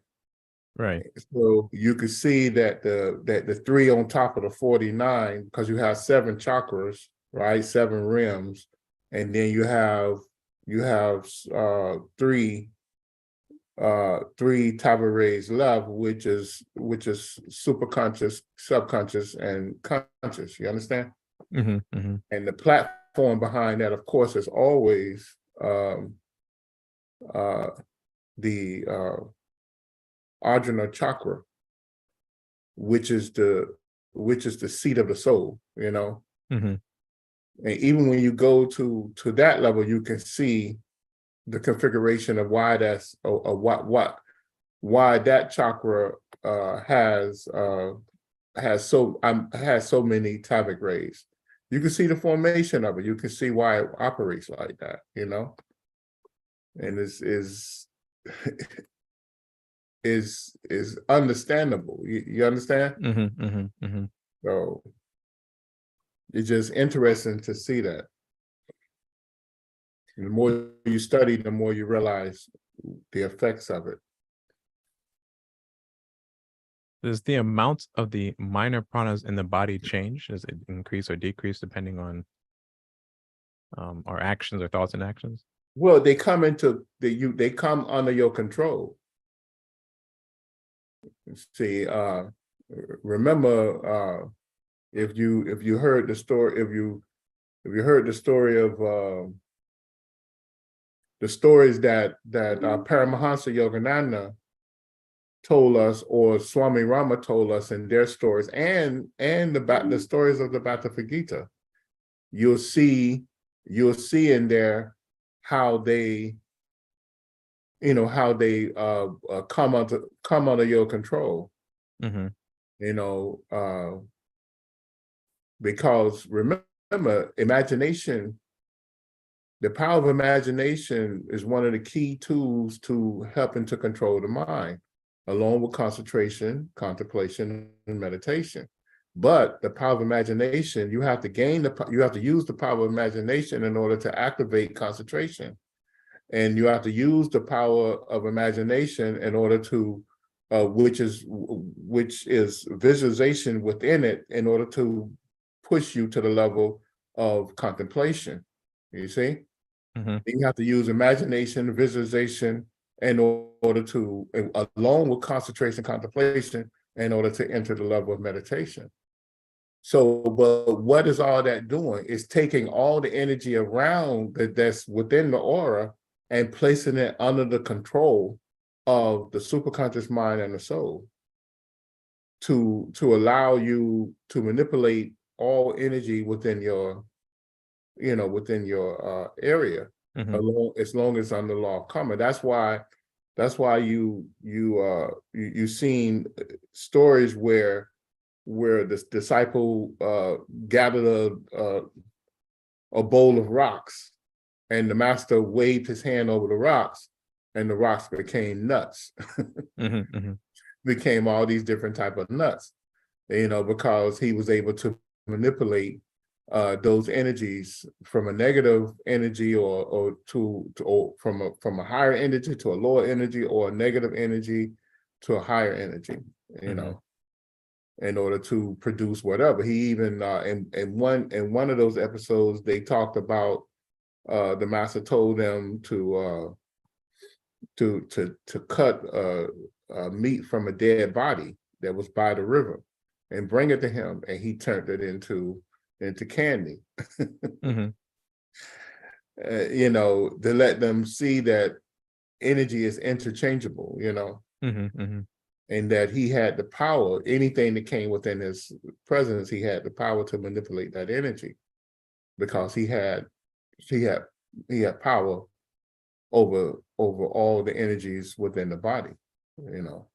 Right. So you could see that the 3 on top of the 49, because you have 7 chakras, right? 7 rims, and then you have 3 tabares left, which is super conscious, subconscious, and conscious. You understand? And the platform behind that, of course, is always the Ajna chakra, which is the seat of the soul, you know. And even when you go to that level, you can see the configuration of why that's why that chakra has so many Tavic rays. You can see the formation of it. You can see why it operates like that, you know. And is understandable. You understand? So it's just interesting to see that. And the more you study, the more you realize the effects of it. Does the amount of the minor pranas in the body change? Does it increase or decrease depending on our actions or thoughts and actions? Well, they come they come under your control. See, remember, if you heard the story, if you heard the story of the stories that Paramahansa Yogananda told us, or Swami Rama told us in their stories, and the stories of the Bhagavad Gita, you'll see in there how they, you know, how they come under your control. You know, because remember, imagination, the power of imagination is one of the key tools to helping to control the mind, along with concentration, contemplation, and meditation. But the power of imagination, you have to use the power of imagination in order to activate concentration. And you have to use the power of imagination in order to, which is visualization within it, in order to push you to the level of contemplation. You see? You have to use imagination, visualization, in order to, along with concentration, contemplation, in order to enter the level of meditation. So, but what is all that doing? It's taking all the energy around that's within the aura and placing it under the control of the superconscious mind and the soul, to allow you to manipulate all energy within your, you know, within your area, as long as under law of karma. That's why you've seen stories where the disciple gathered a bowl of rocks, and the master waved his hand over the rocks, and the rocks became nuts. Became all these different type of nuts, you know, because he was able to manipulate those energies from a negative energy, or from a higher energy to a lower energy, or a negative energy to a higher energy, you know, in order to produce whatever. He even in one of those episodes, they talked about the master told them to cut meat from a dead body that was by the river and bring it to him, and he turned it into candy. You know, to let them see that energy is interchangeable, you know. And that he had the power, anything that came within his presence, he had the power to manipulate that energy, because he had power over all the energies within the body, you know.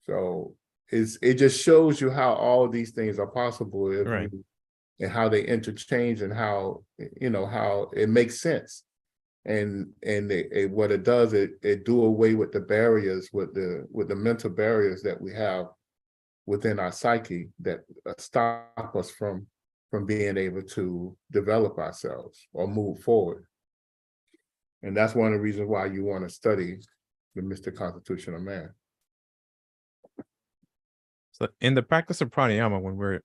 So it just shows you how all these things are possible if you, and how they interchange, and how, you know, how it makes sense. And what it does, it do away with the barriers, with the mental barriers that we have within our psyche that stop us from from being able to develop ourselves or move forward. And that's one of the reasons why you want to study the mystic constitution of man. So in the practice of pranayama, when we're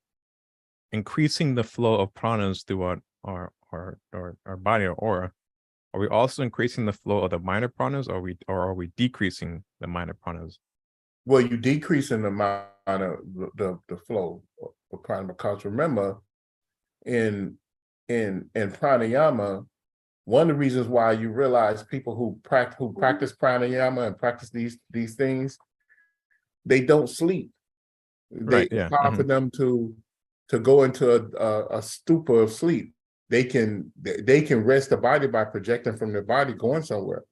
increasing the flow of pranas throughout our body or aura, are we also increasing the flow of the minor pranas, or are we decreasing the minor pranas? Well, you decreasing the amount of the flow of prana, because remember, in pranayama, one of the reasons why you realize people who practice pranayama and practice these things, they don't sleep. Right. Yeah. It's hard for them to go into a stupor of sleep. They can rest the body by projecting from their body going somewhere,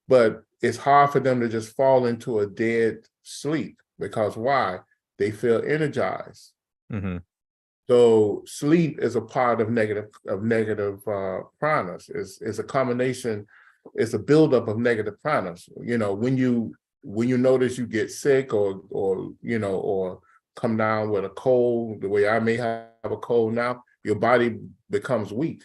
but it's hard for them to just fall into a dead sleep, because why? They feel energized. Mm-hmm. So sleep is a part of negative pranas. It's a combination. It's a buildup of negative pranas. You know, when you notice you get sick or come down with a cold, the way I may have a cold now, your body becomes weak.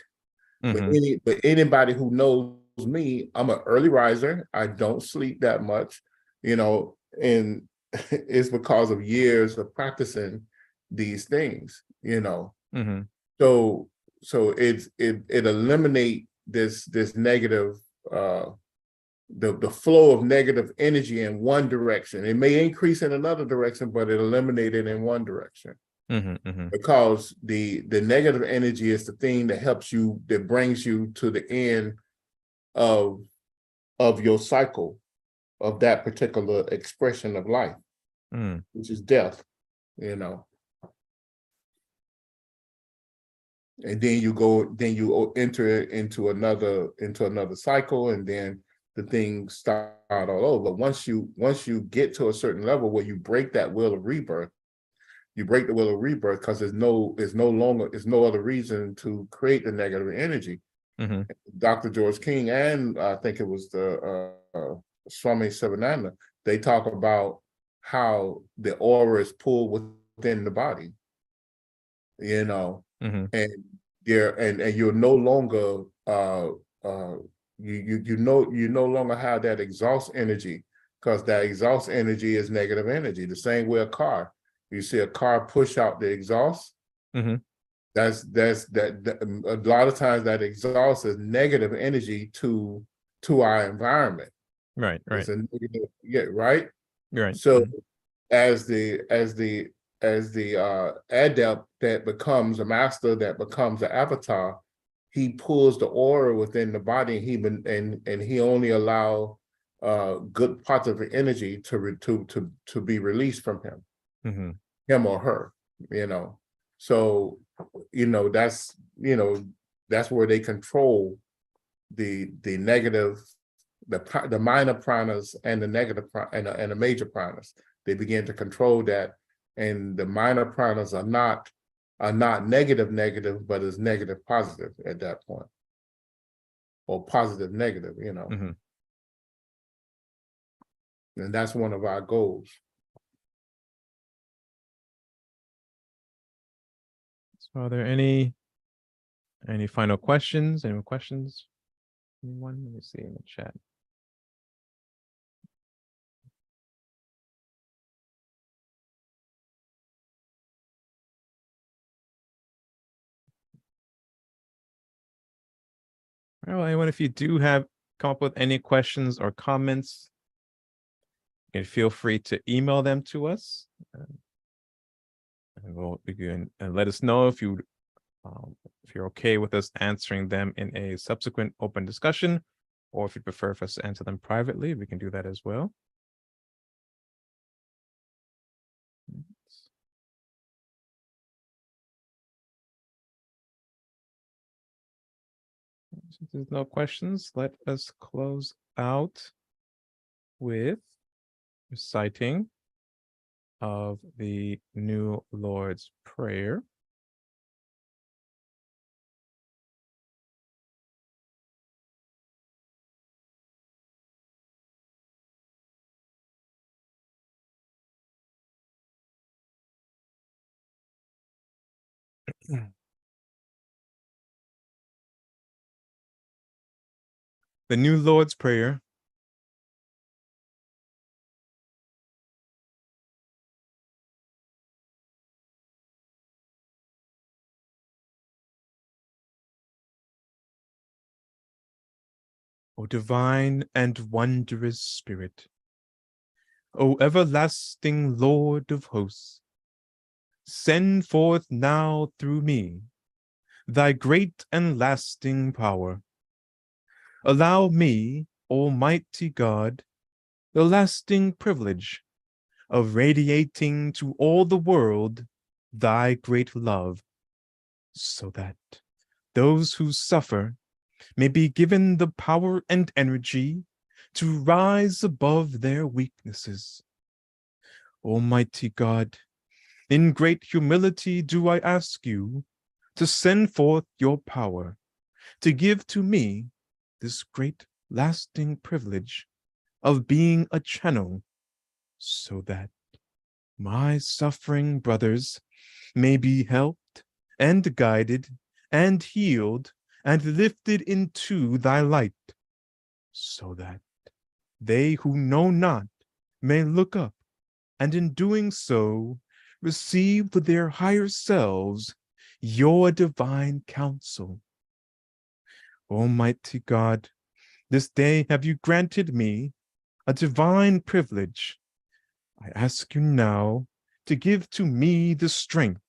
Mm-hmm. But anybody who knows me, I'm an early riser. I don't sleep that much, and it's because of years of practicing these things, Mm-hmm. So it eliminate this negative, the flow of negative energy in one direction. It may increase in another direction, but it eliminated in one direction. Mm-hmm. Mm-hmm. Because the negative energy is the thing that brings you to the end of your cycle of that particular expression of life, which is death, and then you enter into another cycle, and then the things start all over. Once you get to a certain level where you break that wheel of rebirth, because there's no other reason to create the negative energy. Mm-hmm. Dr. George King and I think it was the Swami Sivananda, they talk about how the aura is pulled within the body, Mm-hmm. and you're no longer you no longer have that exhaust energy, because that exhaust energy is negative energy. The same way a car, you see a car push out the exhaust. Mm-hmm. That's that a lot of times that exhaust is negative energy to our environment. Right. It's Right. a negative, yeah, right. Right. So Mm-hmm. as the adept that becomes a master, that becomes an avatar, he pulls the aura within the body, and he only allow good parts of the energy to be released from Mm-hmm. him or her. So that's where they control the negative, the minor pranas and the negative and the major pranas. They begin to control that, and the minor pranas are not negative, but is negative positive at that point, or positive negative, Mm-hmm. and that's one of our goals. So are there any final questions? Any questions? Anyone? Let me see in the chat. Well, anyone, if you do come up with any questions or comments, you can feel free to email them to us, and we'll begin and let us know if you're okay with us answering them in a subsequent open discussion, or if you prefer for us to answer them privately, we can do that as well. Since there's no questions, let us close out with reciting of the New Lord's Prayer. The New Lord's Prayer. O divine and wondrous Spirit, O everlasting Lord of hosts, send forth now through me thy great and lasting power. Allow me, Almighty God, the lasting privilege of radiating to all the world thy great love, so that those who suffer may be given the power and energy to rise above their weaknesses. Almighty God, in great humility do I ask you to send forth your power, to give to me this great lasting privilege of being a channel, so that my suffering brothers may be helped and guided and healed and lifted into thy light, so that they who know not may look up, and in doing so receive to their higher selves your divine counsel. Almighty God, this day have you granted me a divine privilege. I ask you now to give to me the strength,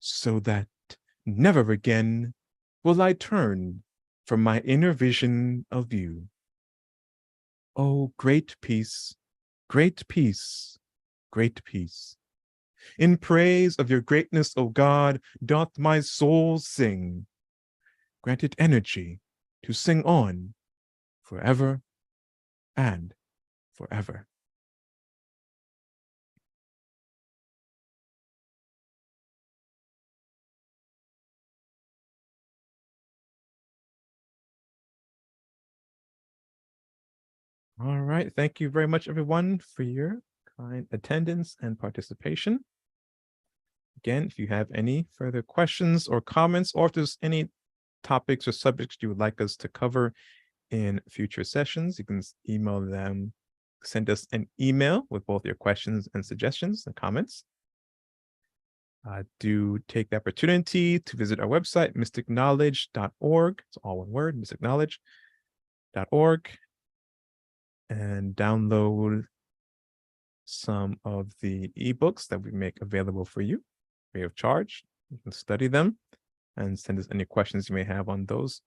so that never again will I turn from my inner vision of you. Oh, great peace, great peace, great peace. In praise of your greatness, O God, doth my soul sing. Grant it energy to sing on forever and forever. All right. Thank you very much, everyone, for your kind attendance and participation. Again, if you have any further questions or comments, or if there's any topics or subjects you would like us to cover in future sessions, you can email them, send us an email with both your questions and suggestions and comments. Do take the opportunity to visit our website, mysticknowledge.org. It's all one word, mystickknowledge.org, and download some of the ebooks that we make available for you free of charge. You can study them and send us any questions you may have on those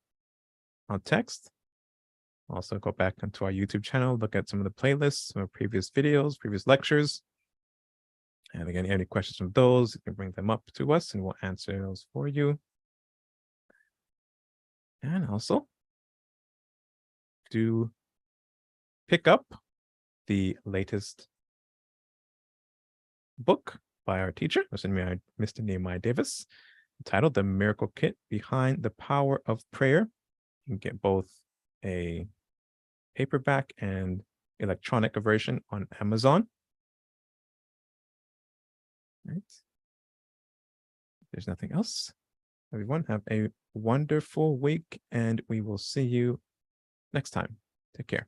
on text. Also, go back onto our YouTube channel, look at some of the playlists, some of previous videos, previous lectures. And again, any questions from those, you can bring them up to us and we'll answer those for you. And also, do pick up the latest book by our teacher, Mr. Nehemiah Davis, entitled The Miracle Kit Behind the Power of Prayer. You can get both a paperback and electronic version on Amazon. Right. There's nothing else. Everyone, have a wonderful week, and we will see you next time. Take care.